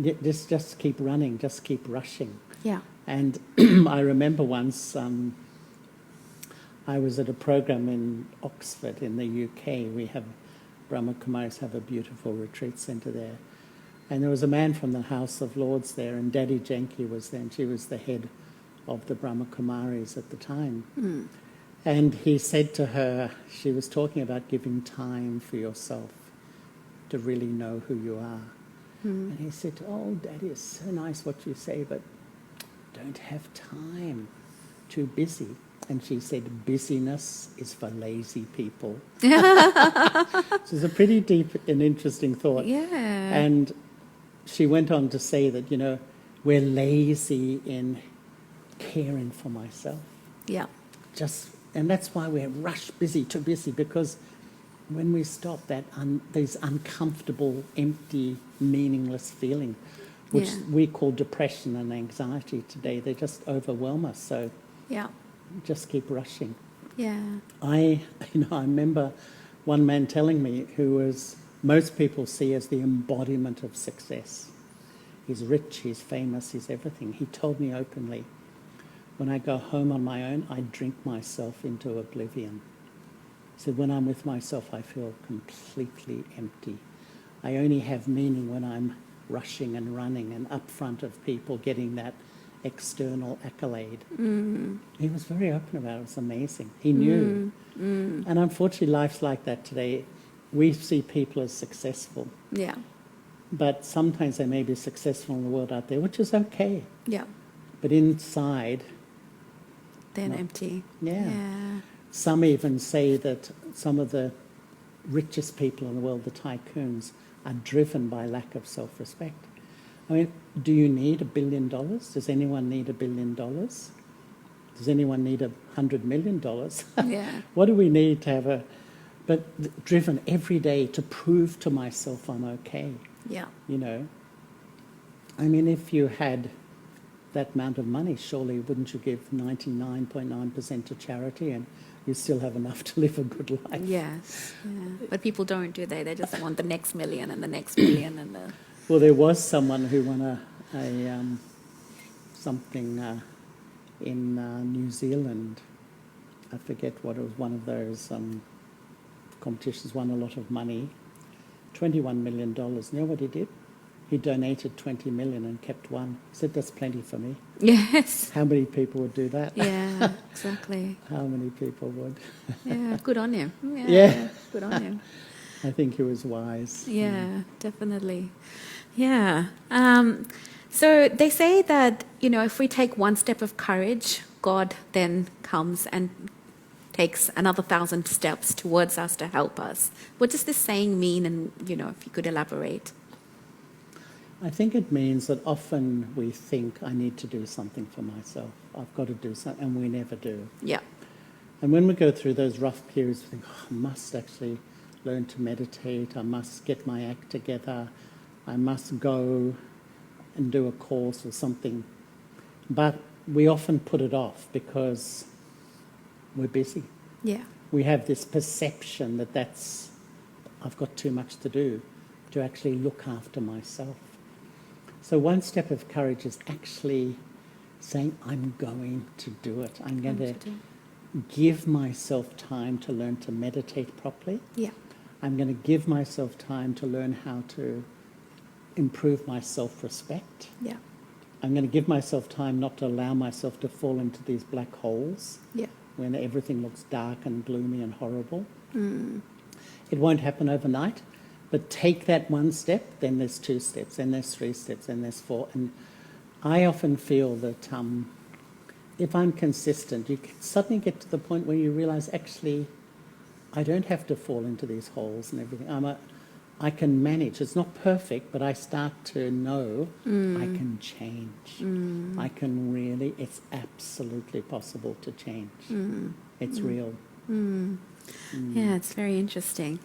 just keep running, just keep rushing. Yeah. And I remember once I was at a program in Oxford in the UK. We have, Brahma Kumaris have a beautiful retreat centre there. And there was a man from the House of Lords there, and Daddy Janki was there, and she was the head of the Brahma Kumaris at the time. And he said to her, she was talking about giving time for yourself to really know who you are. And he said, oh, Daddy, it's so nice what you say, but don't have time, too busy. And she said, busyness is for lazy people. So it's a pretty deep and interesting thought. Yeah. And she went on to say that, we're lazy in caring for myself. Yeah. And that's why we're too busy, because when we stop these uncomfortable, empty, meaningless feeling, which we call depression and anxiety today, they just overwhelm us. So just keep rushing. Yeah. I remember one man telling me, who was most people see as the embodiment of success. He's rich, he's famous, he's everything. He told me openly, when I go home on my own, I drink myself into oblivion. He said, when I'm with myself, I feel completely empty. I only have meaning when I'm rushing and running and up front of people, getting that external accolade. He was very open about it. It was amazing. He knew. And unfortunately, life's like that today. We see people as successful. Yeah. But sometimes they may be successful in the world out there, which is okay. Yeah. But inside, Then empty. Yeah. Yeah. Some even say that some of the richest people in the world, the tycoons, are driven by lack of self-respect. I mean, do you need $1 billion? Does anyone need $1 billion? Does anyone need $100 million? Yeah. What do we need to have but driven every day to prove to myself I'm okay. Yeah. I mean, if you had that amount of money, surely wouldn't you give 99.9% to charity and you still have enough to live a good life? Yes. Yeah. But people don't, do they? They just want the next million and the next million and the... Well, there was someone who won a something in New Zealand. I forget what it was. One of those competitions, won a lot of money, $21 million. You know what he did? He donated 20 million and kept one. He said, that's plenty for me. Yes. How many people would do that? Yeah, exactly. How many people would? Yeah, good on him. Yeah. Good on him. I think he was wise. Yeah, definitely. Yeah. So they say that, if we take one step of courage, God then comes and takes another 1,000 steps towards us to help us. What does this saying mean? And, if you could elaborate. I think it means that often we think, I need to do something for myself. I've got to do something, and we never do. Yeah. And when we go through those rough periods, we think, I must actually learn to meditate. I must get my act together. I must go and do a course or something. But we often put it off because we're busy. Yeah. We have this perception that I've got too much to do to actually look after myself. So one step of courage is actually saying, I'm going to do it. I'm going to give myself time to learn to meditate properly. Yeah. I'm going to give myself time to learn how to improve my self-respect. Yeah. I'm going to give myself time not to allow myself to fall into these black holes when everything looks dark and gloomy and horrible. It won't happen overnight. But take that one step, then there's 2 steps, then there's 3 steps, then there's 4. And I often feel that if I'm consistent, you can suddenly get to the point where you realise, actually, I don't have to fall into these holes and everything. I can manage. It's not perfect, but I start to know I can change. I can really, it's absolutely possible to change. It's real. Yeah, it's very interesting.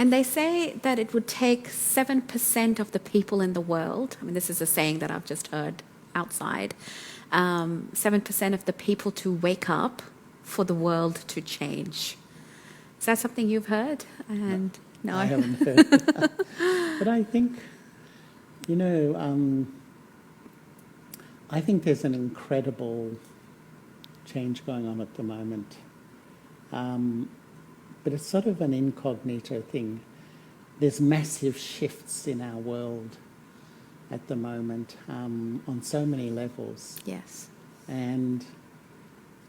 And they say that it would take 7% of the people in the world, this is a saying that I've just heard outside, 7% of the people to wake up for the world to change. Is that something you've heard? And no. I haven't heard. But I think, I think there's an incredible change going on at the moment. But it's sort of an incognito thing. There's massive shifts in our world at the moment on so many levels. Yes. And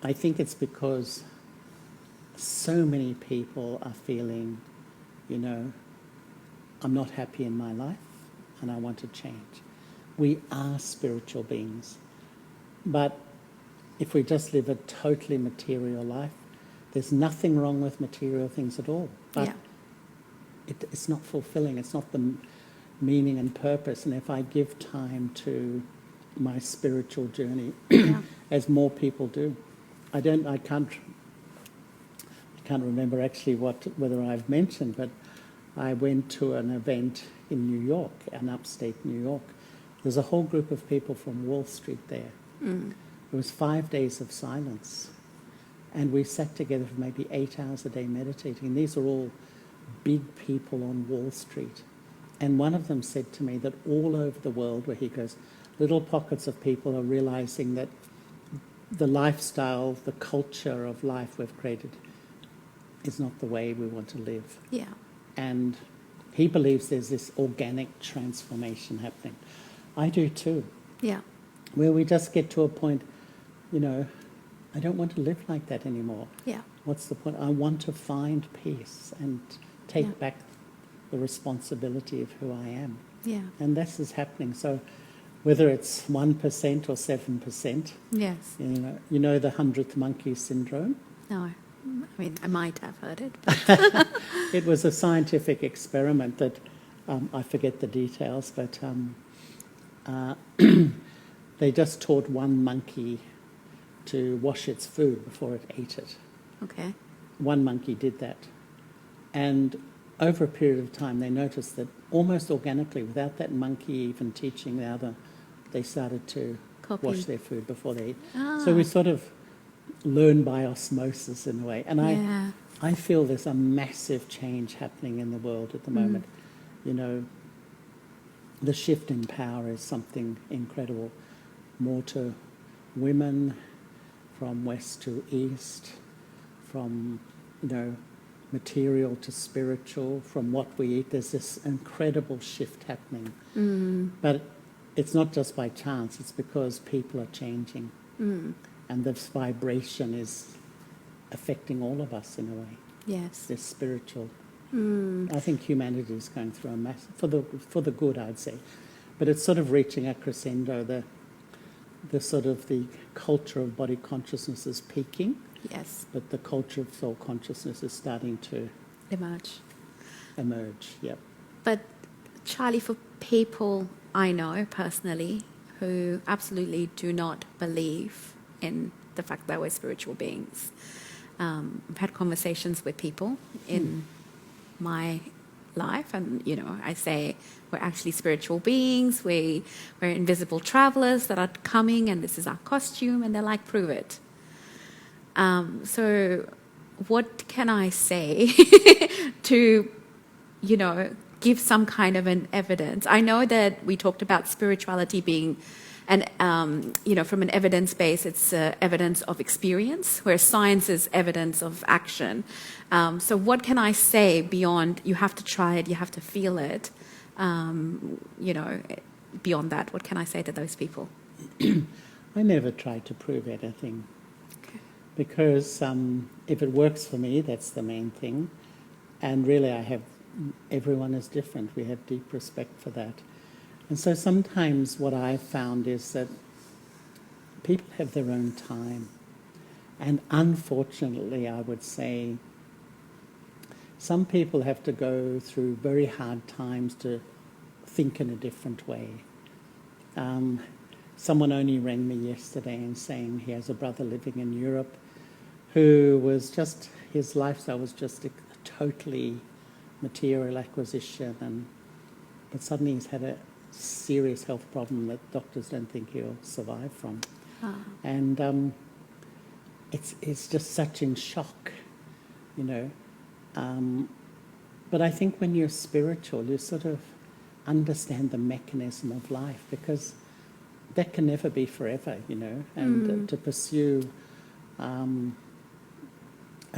I think it's because so many people are feeling, I'm not happy in my life and I want to change. We are spiritual beings. But if we just live a totally material life, there's nothing wrong with material things at all, but it's not fulfilling. It's not the meaning and purpose. And if I give time to my spiritual journey, as more people do, I can't remember actually whether I've mentioned, but I went to an event in New York, in upstate New York. There's a whole group of people from Wall Street there. It was 5 days of silence. And we sat together for maybe 8 hours a day meditating. And these are all big people on Wall Street. And one of them said to me that all over the world, where he goes, little pockets of people are realizing that the lifestyle, the culture of life we've created is not the way we want to live. Yeah. And he believes there's this organic transformation happening. I do too. Yeah. Where we just get to a point, I don't want to live like that anymore. Yeah. What's the point? I want to find peace and take back the responsibility of who I am. Yeah. And this is happening. So whether it's 1% or 7%, Yes. you know the 100th monkey syndrome? No. I might have heard it. But It was a scientific experiment that, I forget the details, but they just taught one monkey to wash its food before it ate it. okay. One monkey did that. And over a period of time, they noticed that almost organically, without that monkey even teaching the other, they started to Copy. wash their food before they eat. Ah. So we sort of learn by osmosis in a way. And Yeah. I feel there's a massive change happening in the world at the moment. You know, the shift in power is something incredible. More to women, from west to east, from, you know, material to spiritual, from what we eat. There's this incredible shift happening. But it's not just by chance, it's because people are changing. And this vibration is affecting all of us in a way. Yes. This spiritual. I think humanity is going through a massive, for the good, I'd say. But it's sort of reaching a crescendo. The sort of the culture of body consciousness is peaking. Yes. But the culture of soul consciousness is starting to emerge. Yep. But Charlie, for people I know personally who absolutely do not believe in the fact that we're spiritual beings, I've had conversations with people in my life, and you know, I say we're actually spiritual beings. We're invisible travelers that are coming, and this is our costume. And they're like, prove it. So, what can I say to, you know, give some kind of an evidence? I know that we talked about spirituality being, and you know, from an evidence base, it's evidence of experience, whereas science is evidence of action. So what can I say beyond you have to try it, you have to feel it? You know, beyond that, what can I say to those people? I never try to prove anything. Okay. Because if it works for me, that's the main thing. And really, everyone is different. We have deep respect for that. And so sometimes what I've found is that people have their own time. And unfortunately, I would say, some people have to go through very hard times to think in a different way. Someone only rang me yesterday and saying he has a brother living in Europe who was just, his lifestyle was just a totally material acquisition, but suddenly he's had a serious health problem that doctors don't think he'll survive from. And it's just such in shock, you know. But I think when you're spiritual, you sort of understand the mechanism of life, because that can never be forever, you know. And to pursue a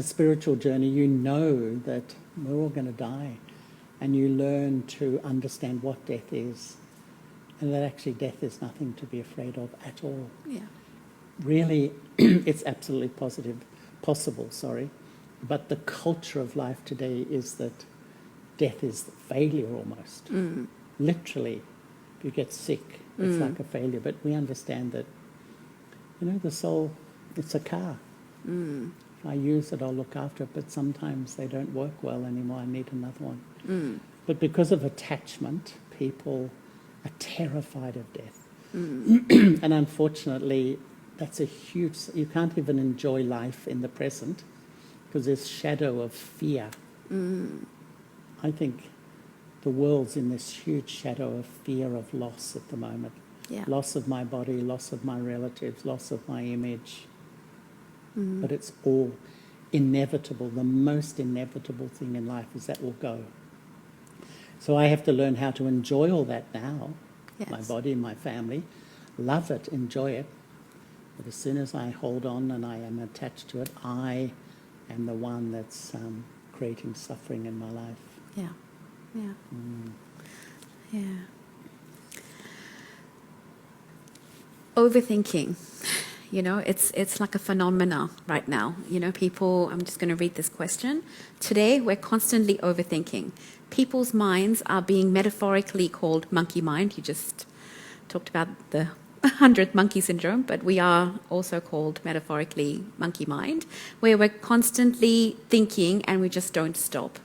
spiritual journey, you know that we're all going to die, and you learn to understand what death is, and that actually death is nothing to be afraid of at all. Yeah. Really, it's absolutely possible, but the culture of life today is that death is failure almost. Literally, if you get sick, it's like a failure. But we understand that, you know, the soul, it's a car. If I use it, I'll look after it, but sometimes they don't work well anymore. I need another one. But because of attachment, people are terrified of death. And unfortunately, that's a huge... You can't even enjoy life in the present because there's shadow of fear. I think the world's in this huge shadow of fear of loss at the moment. Yeah. Loss of my body, loss of my relatives, loss of my image. But it's all inevitable. The most inevitable thing in life is that will go. So I have to learn how to enjoy all that now. Yes. My body, my family. Love it, enjoy it. But as soon as I hold on and I am attached to it, I am the one that's creating suffering in my life. Yeah, yeah, yeah. Overthinking, you know, it's like a phenomena right now. You know, people, I'm just going to read this question. Today, we're constantly overthinking. People's minds are being metaphorically called monkey mind. You just talked about the 100th monkey syndrome, but we are also called metaphorically monkey mind, where we're constantly thinking and we just don't stop.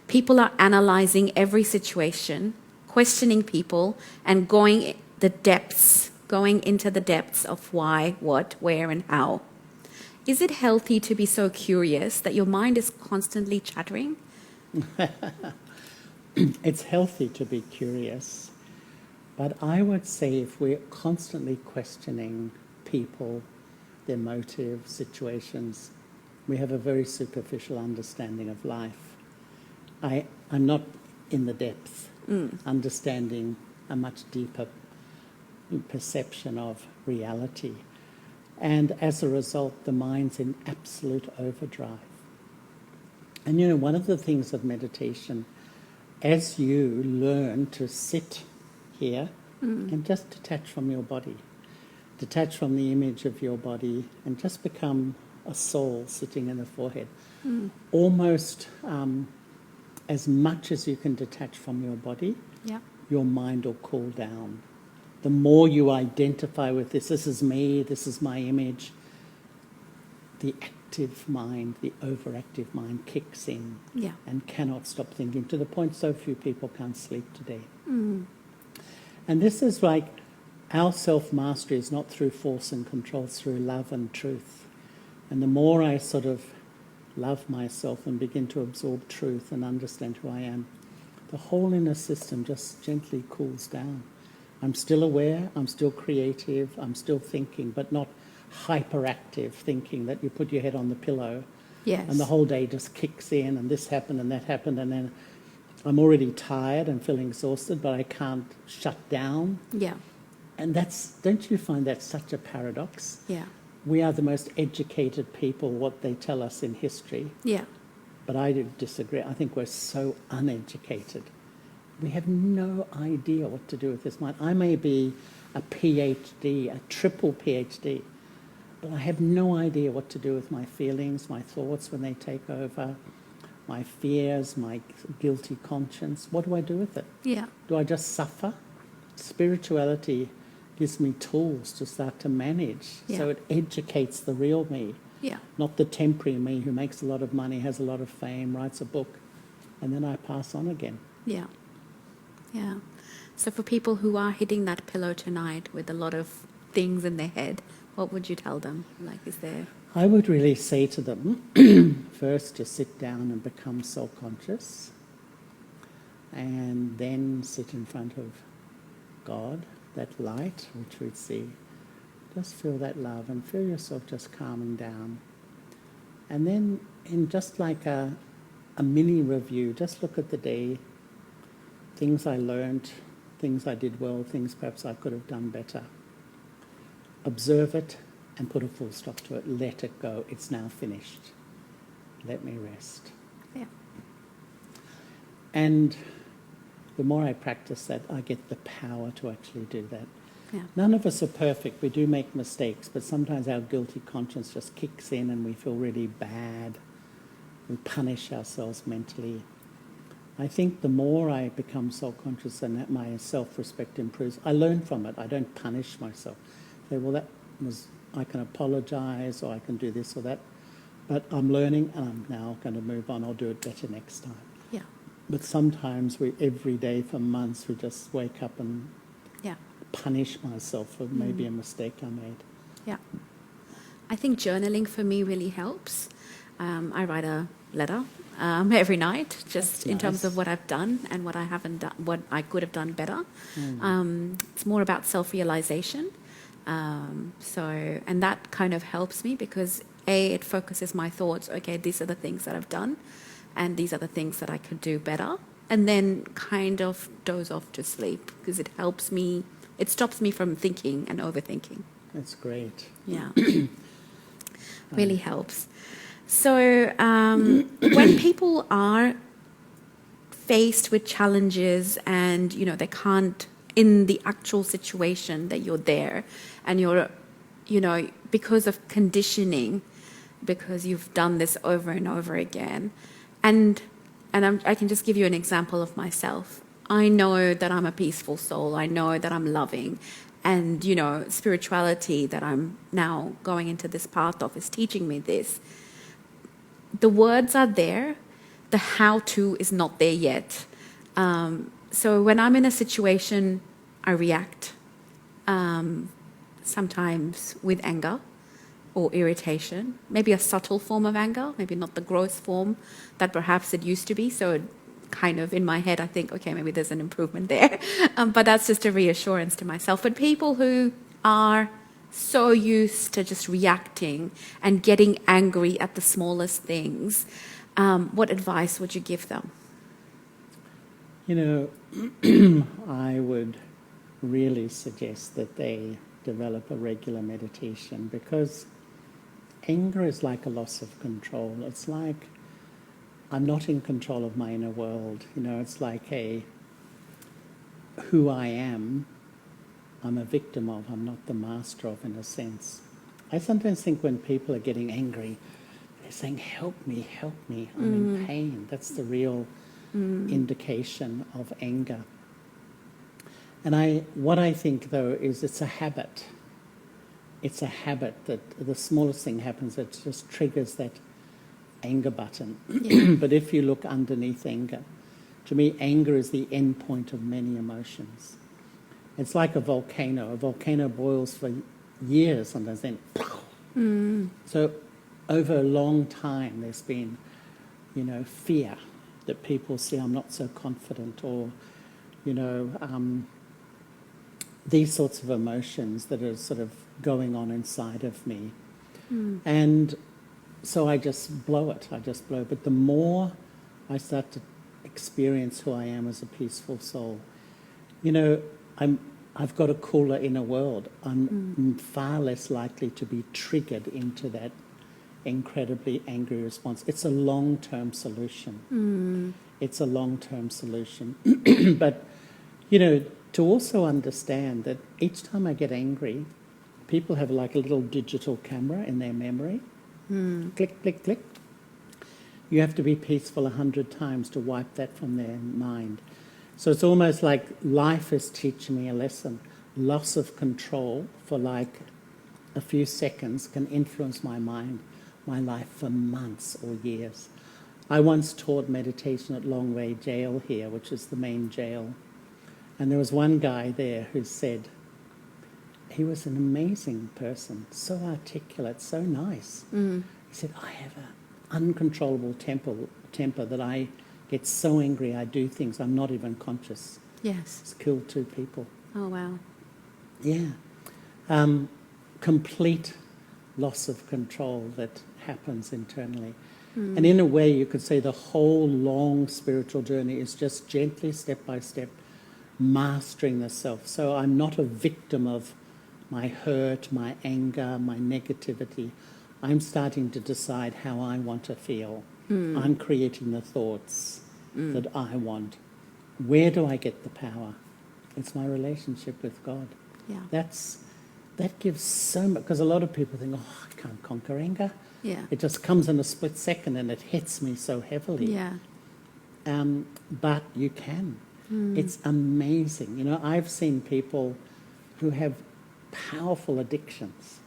People are analyzing every situation, questioning people, and going into the depths of why, what, where, and how. Is it healthy to be so curious that your mind is constantly chattering? It's healthy to be curious, But I would say if we're constantly questioning people, their motives, situations, we have a very superficial understanding of life. I'm not in the depth, understanding a much deeper perception of reality. And as a result, the mind's in absolute overdrive. And you know, one of the things of meditation, as you learn to sit here and just detach from your body, detach from the image of your body, and just become a soul sitting in the forehead, almost as much as you can detach from your body, your mind will cool down. The more you identify with this is me, this is my image, the active mind, the overactive mind kicks in and cannot stop thinking, to the point so few people can't sleep today. And this is like, our self-mastery is not through force and control, it's through love and truth. And the more I sort of love myself and begin to absorb truth and understand who I am, the whole inner system just gently cools down. I'm still aware, I'm still creative, I'm still thinking, but not hyperactive thinking that you put your head on the pillow and the whole day just kicks in and this happened and that happened, and then I'm already tired and feeling exhausted, but I can't shut down. And that's, don't you find that such a paradox? We are the most educated people, what they tell us in history. But I disagree. I think we're so uneducated. We have no idea what to do with this mind. I may be a PhD, a triple PhD, but I have no idea what to do with my feelings, my thoughts when they take over, my fears, my guilty conscience. What do I do with it? Do I just suffer? Spirituality gives me tools to start to manage. So it educates the real me, not the temporary me who makes a lot of money, has a lot of fame, writes a book, and then I pass on again. So for people who are hitting that pillow tonight with a lot of things in their head, what would you tell them? Like, is there... I would really say to them, first to sit down and become self-conscious, and then sit in front of God, that light which we see. Just feel that love and feel yourself just calming down. And then in just like a mini review, just look at the day, things I learned, things I did well, things perhaps I could have done better. Observe it and put a full stop to it. Let it go. It's now finished. Let me rest. And the more I practice that, I get the power to actually do that. None of us are perfect. We do make mistakes, but sometimes our guilty conscience just kicks in and we feel really bad. We punish ourselves mentally. I think the more I become self-conscious and that my self-respect improves, I learn from it. I don't punish myself. Say, well, that was, I can apologize or I can do this or that. But I'm learning and I'm now going to move on. I'll do it better next time. But sometimes every day for months, we just wake up and punish myself for maybe a mistake I made. I think journaling for me really helps. I write a letter every night, just in terms of what I've done and what I haven't done, what I could have done better. It's more about self-realization. And that kind of helps me because it focuses my thoughts. Okay, these are the things that I've done, and these are the things that I could do better. And then kind of doze off to sleep because it helps me. It stops me from thinking and overthinking. That's great. Really helps. So when people are faced with challenges and, you know, they can't, in the actual situation that you're there and you're, you know, because of conditioning, because you've done this over and over again, and I can just give you an example of myself. I know that I'm a peaceful soul. I know that I'm loving. And, you know, spirituality that I'm now going into this path of is teaching me this. The words are there. The how-to is not there yet. So when I'm in a situation, I react, sometimes with anger or irritation, maybe a subtle form of anger, maybe not the gross form that perhaps it used to be. So kind of in my head, I think, okay, maybe there's an improvement there. But that's just a reassurance to myself. But people who are so used to just reacting and getting angry at the smallest things, what advice would you give them? You know, I would really suggest that they develop a regular meditation, because anger is like a loss of control. It's like I'm not in control of my inner world. You know, it's like who I am, I'm a victim of, I'm not the master of, in a sense. I sometimes think when people are getting angry, they're saying, help me, I'm in pain. That's the real indication of anger. And what I think, though, is it's a habit. It's a habit that the smallest thing happens, it just triggers that anger button. Yeah. But if you look underneath anger, to me, anger is the end point of many emotions. It's like a volcano. A volcano boils for years, sometimes then. So over a long time, there's been, you know, fear that people see I'm not so confident, or, you know, these sorts of emotions that are sort of going on inside of me. And so I just blow it. But the more I start to experience who I am as a peaceful soul, you know, I've got a cooler inner world. I'm far less likely to be triggered into that incredibly angry response. It's a long-term solution. It's a long-term solution. But, you know, to also understand that each time I get angry, people have like a little digital camera in their memory. Click, click, click. You have to be peaceful 100 times to wipe that from their mind. So it's almost like life is teaching me a lesson. Loss of control for like a few seconds can influence my mind, my life for months or years. I once taught meditation at Longway Jail here, which is the main jail. And there was one guy there who said, he was an amazing person, so articulate, so nice. He said, I have an uncontrollable temper that I get so angry I do things I'm not even conscious. Yes. It's killed 2 people. Oh, wow. Yeah. Complete loss of control that happens internally. And in a way, you could say the whole long spiritual journey is just gently, step by step, mastering the self. So I'm not a victim of my hurt, my anger, my negativity. I'm starting to decide how I want to feel. I'm creating the thoughts that I want. Where do I get the power? It's my relationship with God. Yeah. That gives so much, because a lot of people think, oh, I can't conquer anger. Yeah. It just comes in a split second and it hits me so heavily. Yeah. But you can. It's amazing. You know, I've seen people who have powerful addictions.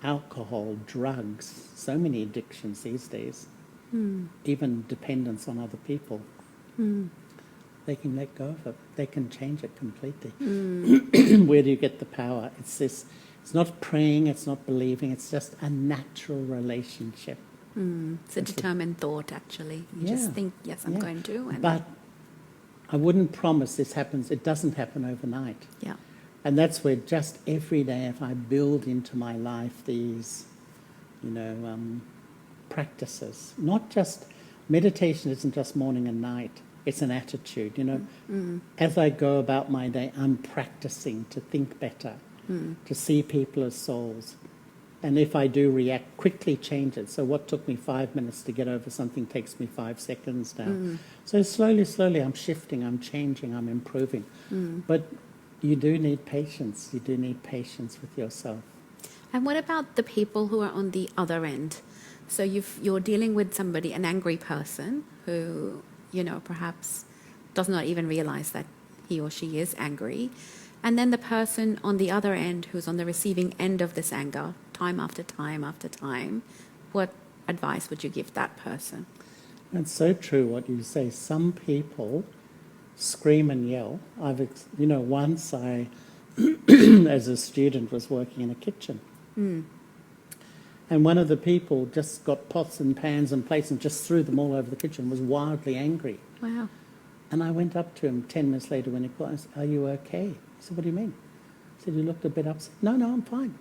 Alcohol, drugs, so many addictions these days. Even dependence on other people. They can let go of it. They can change it completely. Where do you get the power? It's this. It's not praying. It's not believing. It's just a natural relationship. It's a determined thought, actually. You just think, yes, I'm going to. And But I wouldn't promise this happens. It doesn't happen overnight. yeah. And that's where just every day, if I build into my life these, you know, practices, not just meditation isn't just morning and night. It's an attitude, you know. As I go about my day, I'm practicing to think better, to see people as souls. And if I do react, quickly change it. So what took me 5 minutes to get over something takes me 5 seconds now. So slowly, I'm shifting, I'm changing, I'm improving. But you do need patience. You do need patience with yourself. And what about the people who are on the other end? So you're dealing with somebody, an angry person who, you know, perhaps does not even realize that he or she is angry. And then the person on the other end who's on the receiving end of this anger, time after time after time, what advice would you give that person? It's so true what you say. Some people scream and yell. Once I, as a student, was working in a kitchen. And one of the people just got pots and pans and plates and just threw them all over the kitchen, was wildly angry. Wow. And I went up to him 10 minutes later when he called. I said, "Are you okay?" He said, "What do you mean?" I said, "You looked a bit upset." "No, I'm fine."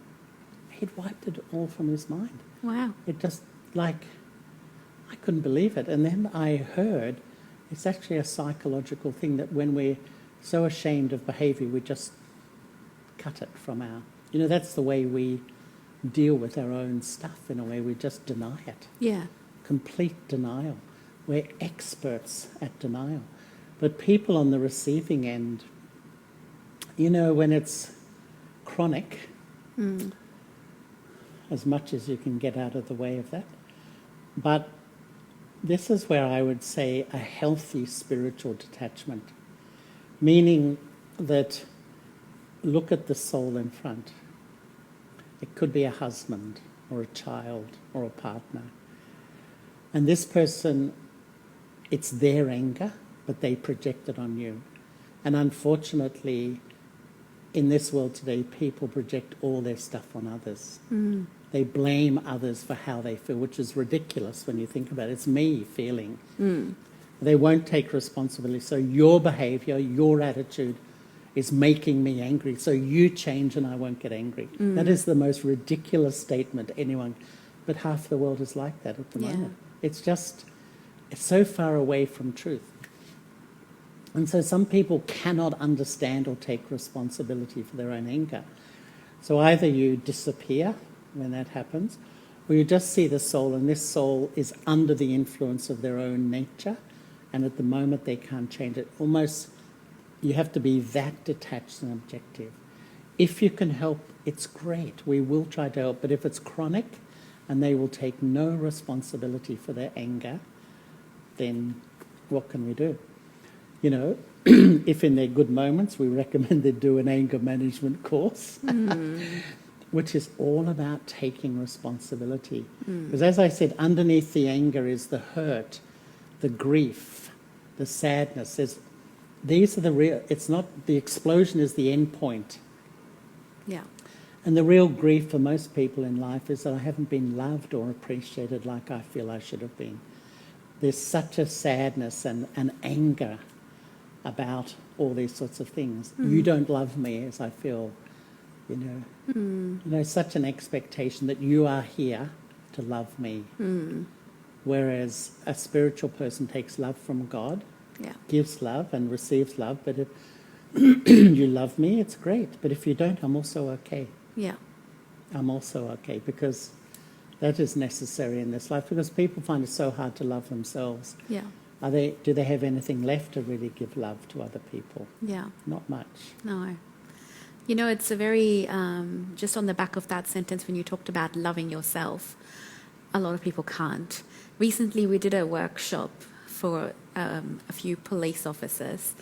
He'd wiped it all from his mind. Wow. It just, like, I couldn't believe it. And then I heard it's actually a psychological thing that when we're so ashamed of behaviour, we just cut it from our... that's the way we deal with our own stuff in a way. We just deny it. Yeah. Complete denial. We're experts at denial. But people on the receiving end, when it's chronic, as much as you can get out of the way of that. But this is where I would say a healthy spiritual detachment, meaning that look at the soul in front. It could be a husband or a child or a partner. And this person, it's their anger, but they project it on you. And unfortunately, in this world today, people project all their stuff on others. They blame others for how they feel, which is ridiculous when you think about it. It's me feeling. They won't take responsibility. So your behaviour, your attitude is making me angry. So you change and I won't get angry. That is the most ridiculous statement anyone... But half the world is like that at the moment. It's so far away from truth. And so some people cannot understand or take responsibility for their own anger. So either you disappear when that happens, or you just see the soul, and this soul is under the influence of their own nature, and at the moment they can't change it. Almost, you have to be that detached and objective. If you can help, it's great. We will try to help, but if it's chronic and they will take no responsibility for their anger, then what can we do? If in their good moments, we recommend they do an anger management course, which is all about taking responsibility. Because as I said, underneath the anger is the hurt, the grief, the sadness. These are the real... It's not... The explosion is the end point. Yeah. And the real grief for most people in life is that I haven't been loved or appreciated like I feel I should have been. There's such a sadness and anger about all these sorts of things. You don't love me as I feel, such an expectation that you are here to love me. Whereas a spiritual person takes love from God, gives love and receives love, but if you love me, it's great. But if you don't, I'm also okay. Yeah. I'm also okay, because that is necessary in this life, because people find it so hard to love themselves. Yeah. Do they have anything left to really give love to other people? Yeah. Not much. No. It's a very, just on the back of that sentence when you talked about loving yourself, a lot of people can't. Recently we did a workshop for a few police officers,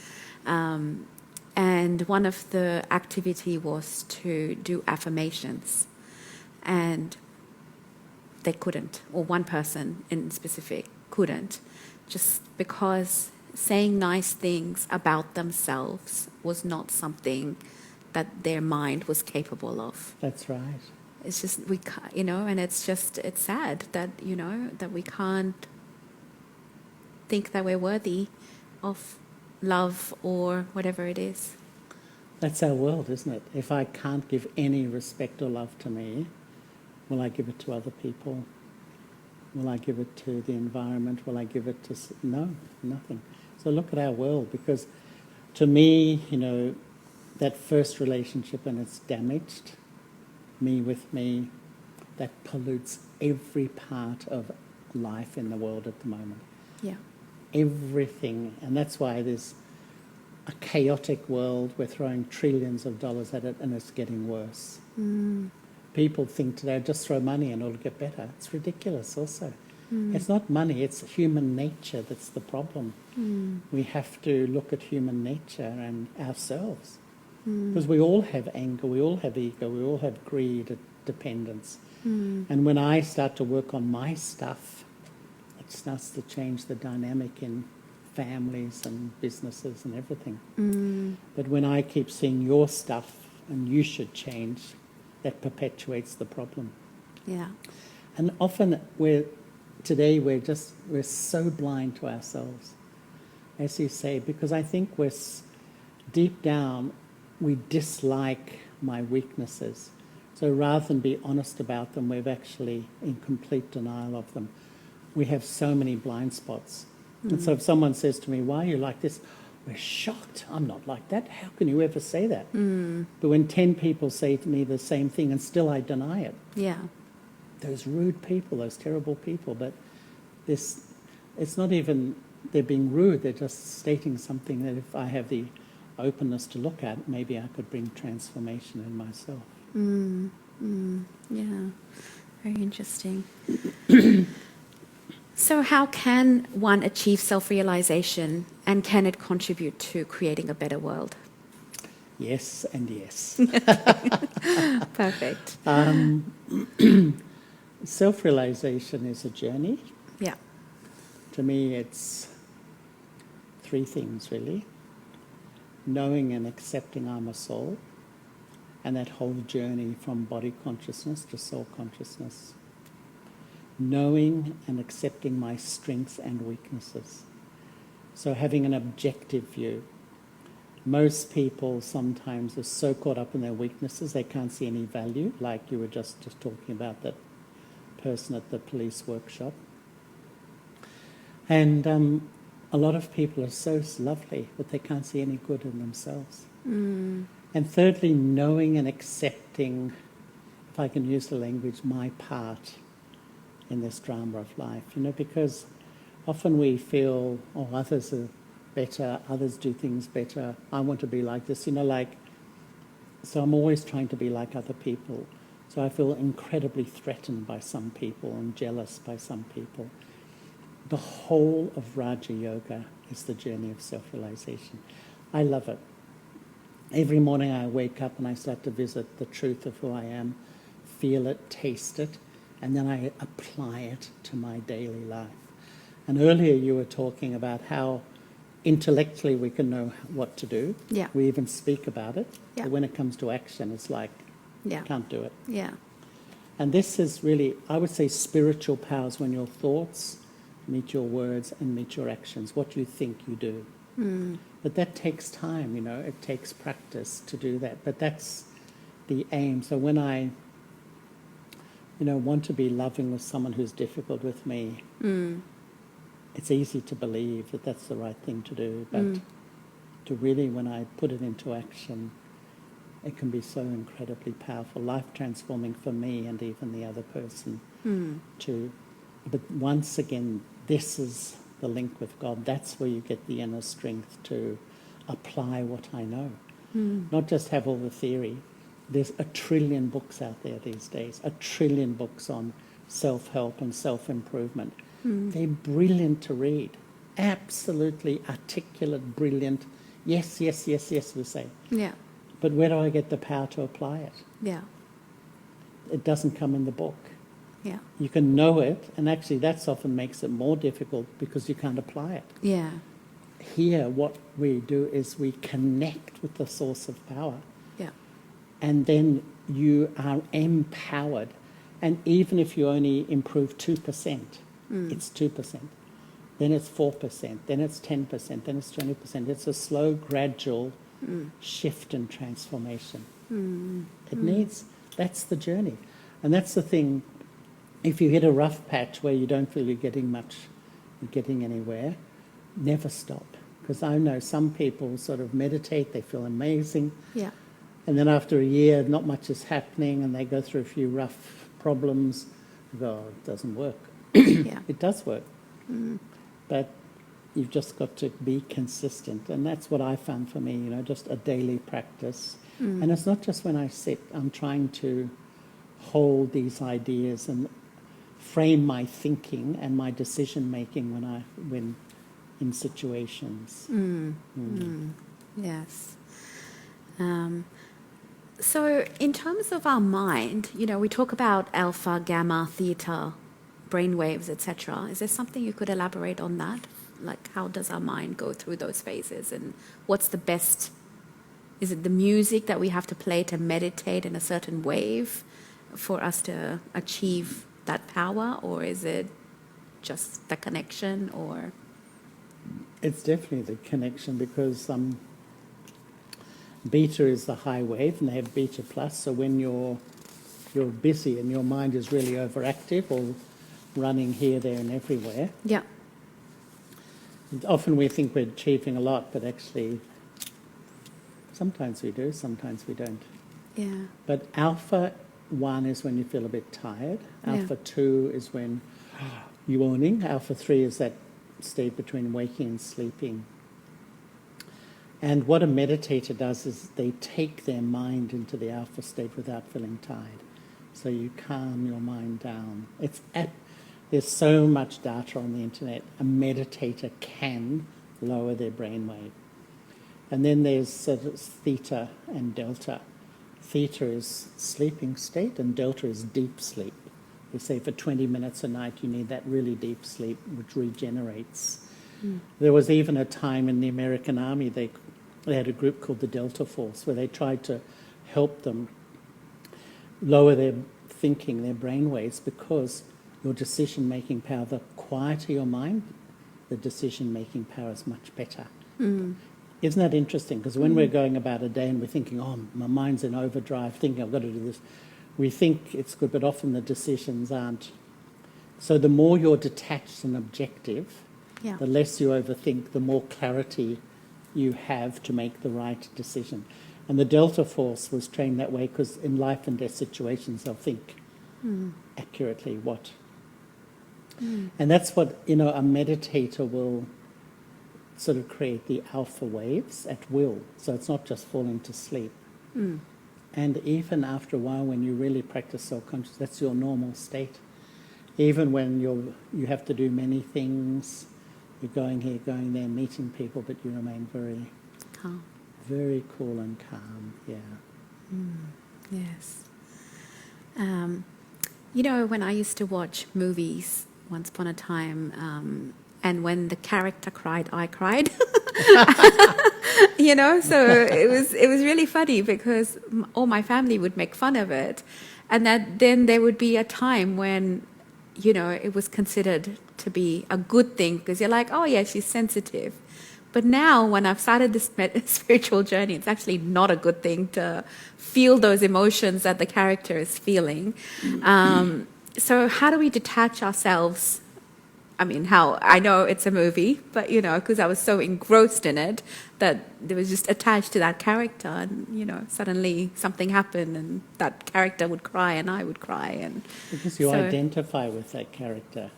and one of the activity was to do affirmations, and they couldn't, or one person in specific couldn't, just because saying nice things about themselves was not something that their mind was capable of. That's right. It's just, we can't, and it's sad that, that we can't think that we're worthy of love or whatever it is. That's our world, isn't it? If I can't give any respect or love to me, will I give it to other people? Will I give it to the environment? Will I give it to... No, nothing. So look at our world, because to me, that first relationship, and it's damaged, me with me, that pollutes every part of life in the world at the moment. Yeah. Everything. And that's why there's a chaotic world. We're throwing trillions of dollars at it, and it's getting worse. People think today, just throw money and it'll get better. It's ridiculous also. It's not money, it's human nature that's the problem. We have to look at human nature and ourselves. Because we all have anger, we all have ego, we all have greed, dependence. And when I start to work on my stuff, it starts to change the dynamic in families and businesses and everything. But when I keep seeing your stuff and you should change, that perpetuates the problem. Yeah. And often we're so blind to ourselves. as you say, because I think deep down, we dislike my weaknesses. So rather than be honest about them, we're actually in complete denial of them. We have so many blind spots. And so if someone says to me, why are you like this? We're shocked. I'm not like that. How can you ever say that? But when 10 people say to me the same thing and still I deny it, Yeah. those rude people, those terrible people, but it's not even they're being rude, they're just stating something that if I have the openness to look at, maybe I could bring transformation in myself. Yeah. Very interesting. So how can one achieve self-realization, and can it contribute to creating a better world? Yes and yes. Perfect. Self-realization is a journey. Yeah. To me, it's 3 things, really. Knowing and accepting I'm a soul, and that whole journey from body consciousness to soul consciousness. Knowing and accepting my strengths and weaknesses. So having an objective view. Most people sometimes are so caught up in their weaknesses they can't see any value, like you were just talking about that person at the police workshop. And a lot of people are so lovely, but they can't see any good in themselves. And thirdly, knowing and accepting, if I can use the language, my part in this drama of life. Because often we feel, oh, others are better, others do things better, I want to be like this, so I'm always trying to be like other people. So I feel incredibly threatened by some people and jealous by some people. The whole of Raja Yoga is the journey of self-realization. I love it. Every morning I wake up and I start to visit the truth of who I am, feel it, taste it, and then I apply it to my daily life. And earlier you were talking about how intellectually we can know what to do. Yeah. We even speak about it. Yeah. But when it comes to action, it's like, Yeah. can't do it. Yeah. And this is really, I would say, spiritual powers when your thoughts meet your words and meet your actions, what you think you do. But that takes time, it takes practice to do that. But that's the aim. So when I, want to be loving with someone who's difficult with me, it's easy to believe that that's the right thing to do. But to really, when I put it into action, it can be so incredibly powerful, life-transforming for me and even the other person. But once again, this is the link with God. That's where you get the inner strength to apply what I know. Not just have all the theory. There's 1 trillion books out there these days, 1 trillion books on self-help and self-improvement. They're brilliant to read. Absolutely articulate, brilliant. Yes, yes, yes, yes, we say. Yeah. But where do I get the power to apply it? Yeah. It doesn't come in the book. Yeah. You can know it, and actually that's often makes it more difficult because you can't apply it. Yeah. Here, what we do is we connect with the source of power, Yeah. and then you are empowered. And even if you only improve 2%, it's 2%. Then it's 4%, then it's 10%, then it's 20%. It's a slow, gradual shift and transformation. It needs, that's the journey. And that's the thing, if you hit a rough patch where you don't feel you're getting anywhere, never stop. Because I know some people sort of meditate, they feel amazing. Yeah. And then after a year, not much is happening, and they go through a few rough problems. They go, oh, it doesn't work. Yeah. It does work. But you've just got to be consistent. And that's what I found for me, just a daily practice. And it's not just when I sit. I'm trying to hold these ideas and frame my thinking and my decision-making when in situations. Yes. So in terms of our mind, we talk about alpha, gamma, theta, brain waves, etc. Is there something you could elaborate on that? Like, how does our mind go through those phases, and what's the best? Is it the music that we have to play to meditate in a certain wave for us to achieve that power, or is it just the connection, or? It's definitely the connection because beta is the high wave and they have beta plus. So when you're busy and your mind is really overactive or running here, there and everywhere, Yeah. often we think we're achieving a lot, but actually sometimes we do, sometimes we don't. Yeah. But alpha 1 is when you feel a bit tired. Alpha 2 is when you're yawning. Alpha 3 is that state between waking and sleeping. And what a meditator does is they take their mind into the alpha state without feeling tired. So you calm your mind down. There's so much data on the internet. A meditator can lower their brainwave. And then there's sort of theta and delta. Theta is sleeping state and delta is deep sleep. They say for 20 minutes a night you need that really deep sleep which regenerates. There was even a time in the American Army they had a group called the Delta Force where they tried to help them lower their thinking, their brainwaves, because your decision-making power, the quieter your mind, the decision-making power is much better. Isn't that interesting? Because when we're going about a day and we're thinking, oh, my mind's in overdrive, thinking I've got to do this, we think it's good, but often the decisions aren't. So the more you're detached and objective, the less you overthink, the more clarity you have to make the right decision. And the Delta Force was trained that way because in life and death situations they'll think accurately what. And that's what, a meditator will sort of create the alpha waves at will. So it's not just falling to sleep. And even after a while when you really practice self-conscious, that's your normal state. Even when you have to do many things, you're going here, going there, meeting people, but you remain very Calm. very cool and calm, Yes. When I used to watch movies once upon a time, and when the character cried, I cried. So it was really funny because all my family would make fun of it, and then there would be a time when it was considered to be a good thing because you're like, oh yeah, she's sensitive. But now when I've started this spiritual journey, it's actually not a good thing to feel those emotions that the character is feeling. So how do we detach ourselves? I mean, I know it's a movie, but, because I was so engrossed in it that it was just attached to that character and, suddenly something happened and that character would cry and I would cry. And because you identify with that character.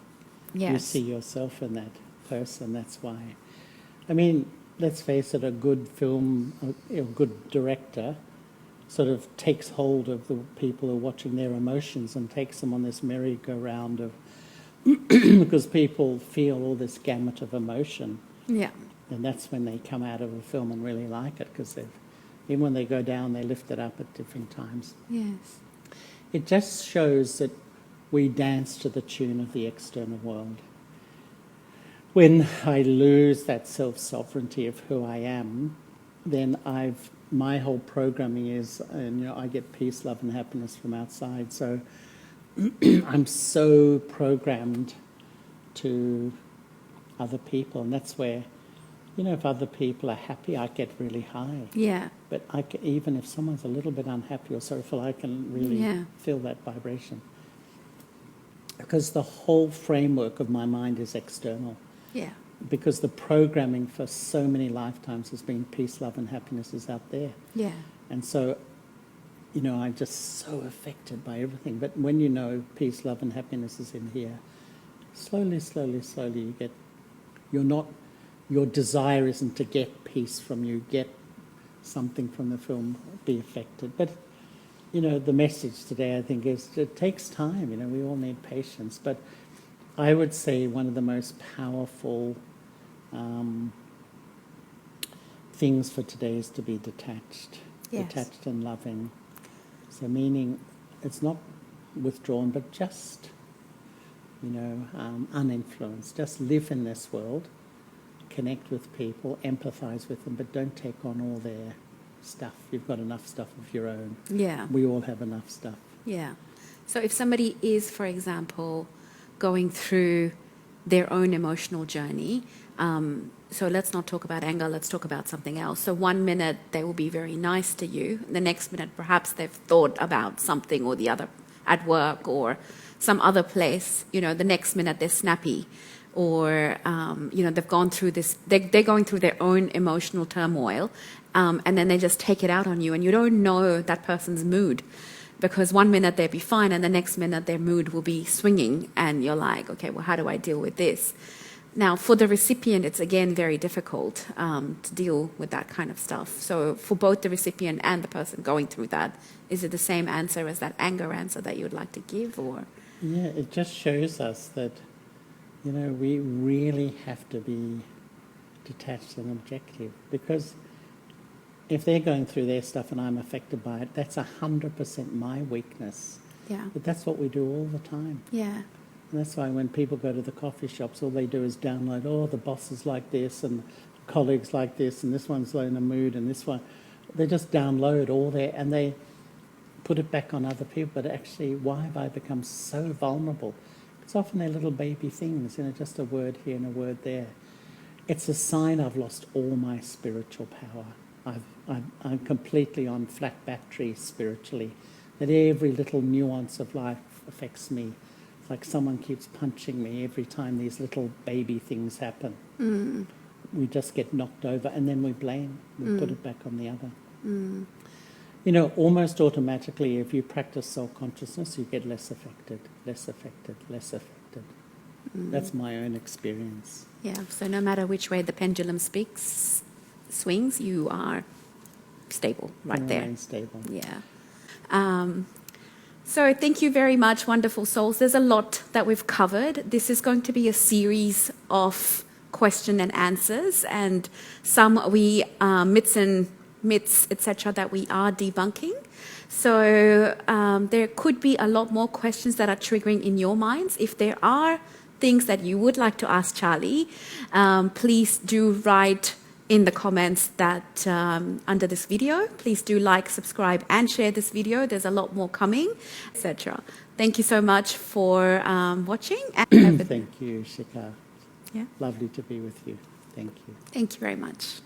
Yes. You see yourself in that person, that's why. I mean, let's face it, a good film, a good director sort of takes hold of the people who are watching their emotions and takes them on this merry-go-round of because people feel all this gamut of emotion. Yeah. And that's when they come out of a film and really like it because even when they go down, they lift it up at different times. Yes. It just shows that we dance to the tune of the external world. When I lose that self-sovereignty of who I am, then my whole programming is, I get peace, love and happiness from outside. So I'm so programmed to other people. And that's where, if other people are happy, I get really high. Yeah. But even if someone's a little bit unhappy or sorrowful, I can really feel that vibration. Because the whole framework of my mind is external. Yeah. Because the programming for so many lifetimes has been peace, love and happiness is out there. Yeah. And so, I'm just so affected by everything. But when you know peace, love and happiness is in here, slowly, you get, your desire isn't to get peace from you, get something from the film, be affected. But, the message today, I think, is it takes time. We all need patience. But I would say one of the most powerful things for today is to be detached. Yes. Detached and loving. So meaning it's not withdrawn, but just, uninfluenced. Just live in this world, connect with people, empathize with them, but don't take on all their stuff. You've got enough stuff of your own. Yeah. We all have enough stuff. Yeah. So if somebody is, for example, going through their own emotional journey, So let's not talk about anger, let's talk about something else. So 1 minute they will be very nice to you, the next minute perhaps they've thought about something or the other at work or some other place, the next minute they're snappy, or they've gone through this, they're going through their own emotional turmoil, and then they just take it out on you, and you don't know that person's mood, because 1 minute they'll be fine and the next minute their mood will be swinging, and you're like, okay, well, how do I deal with this? Now, for the recipient, it's again very difficult to deal with that kind of stuff. So for both the recipient and the person going through that, is it the same answer as that anger answer that you would like to give? Or yeah, it just shows us that, we really have to be detached and objective, because if they're going through their stuff and I'm affected by it, that's 100% my weakness. yeah, But that's what we do all the time. yeah, And that's why when people go to the coffee shops, all they do is download, the boss is like this and colleagues like this and this one's in a mood and this one. They just download all their, and they put it back on other people. But actually, why have I become so vulnerable? It's often they're little baby things, just a word here and a word there. It's a sign I've lost all my spiritual power. I'm completely on flat battery spiritually, that every little nuance of life affects me. It's like someone keeps punching me every time these little baby things happen. Mm. We just get knocked over and then we blame. We put it back on the other. Mm. Almost automatically, if you practice self-consciousness, you get less affected, less affected, less affected. Mm. That's my own experience. yeah. So no matter which way the pendulum swings, you are stable right there. Remain stable. Yeah. So thank you very much, wonderful souls. There's a lot that we've covered. This is going to be a series of question and answers, and some myths, etc., that we are debunking. So there could be a lot more questions that are triggering in your minds. If there are things that you would like to ask Charlie, please do write in the comments that under this video. Please do like, subscribe and share this video. There's a lot more coming, etc. Thank you so much for watching. And Thank you, Shikha. Yeah. Lovely to be with you. Thank you. Thank you very much.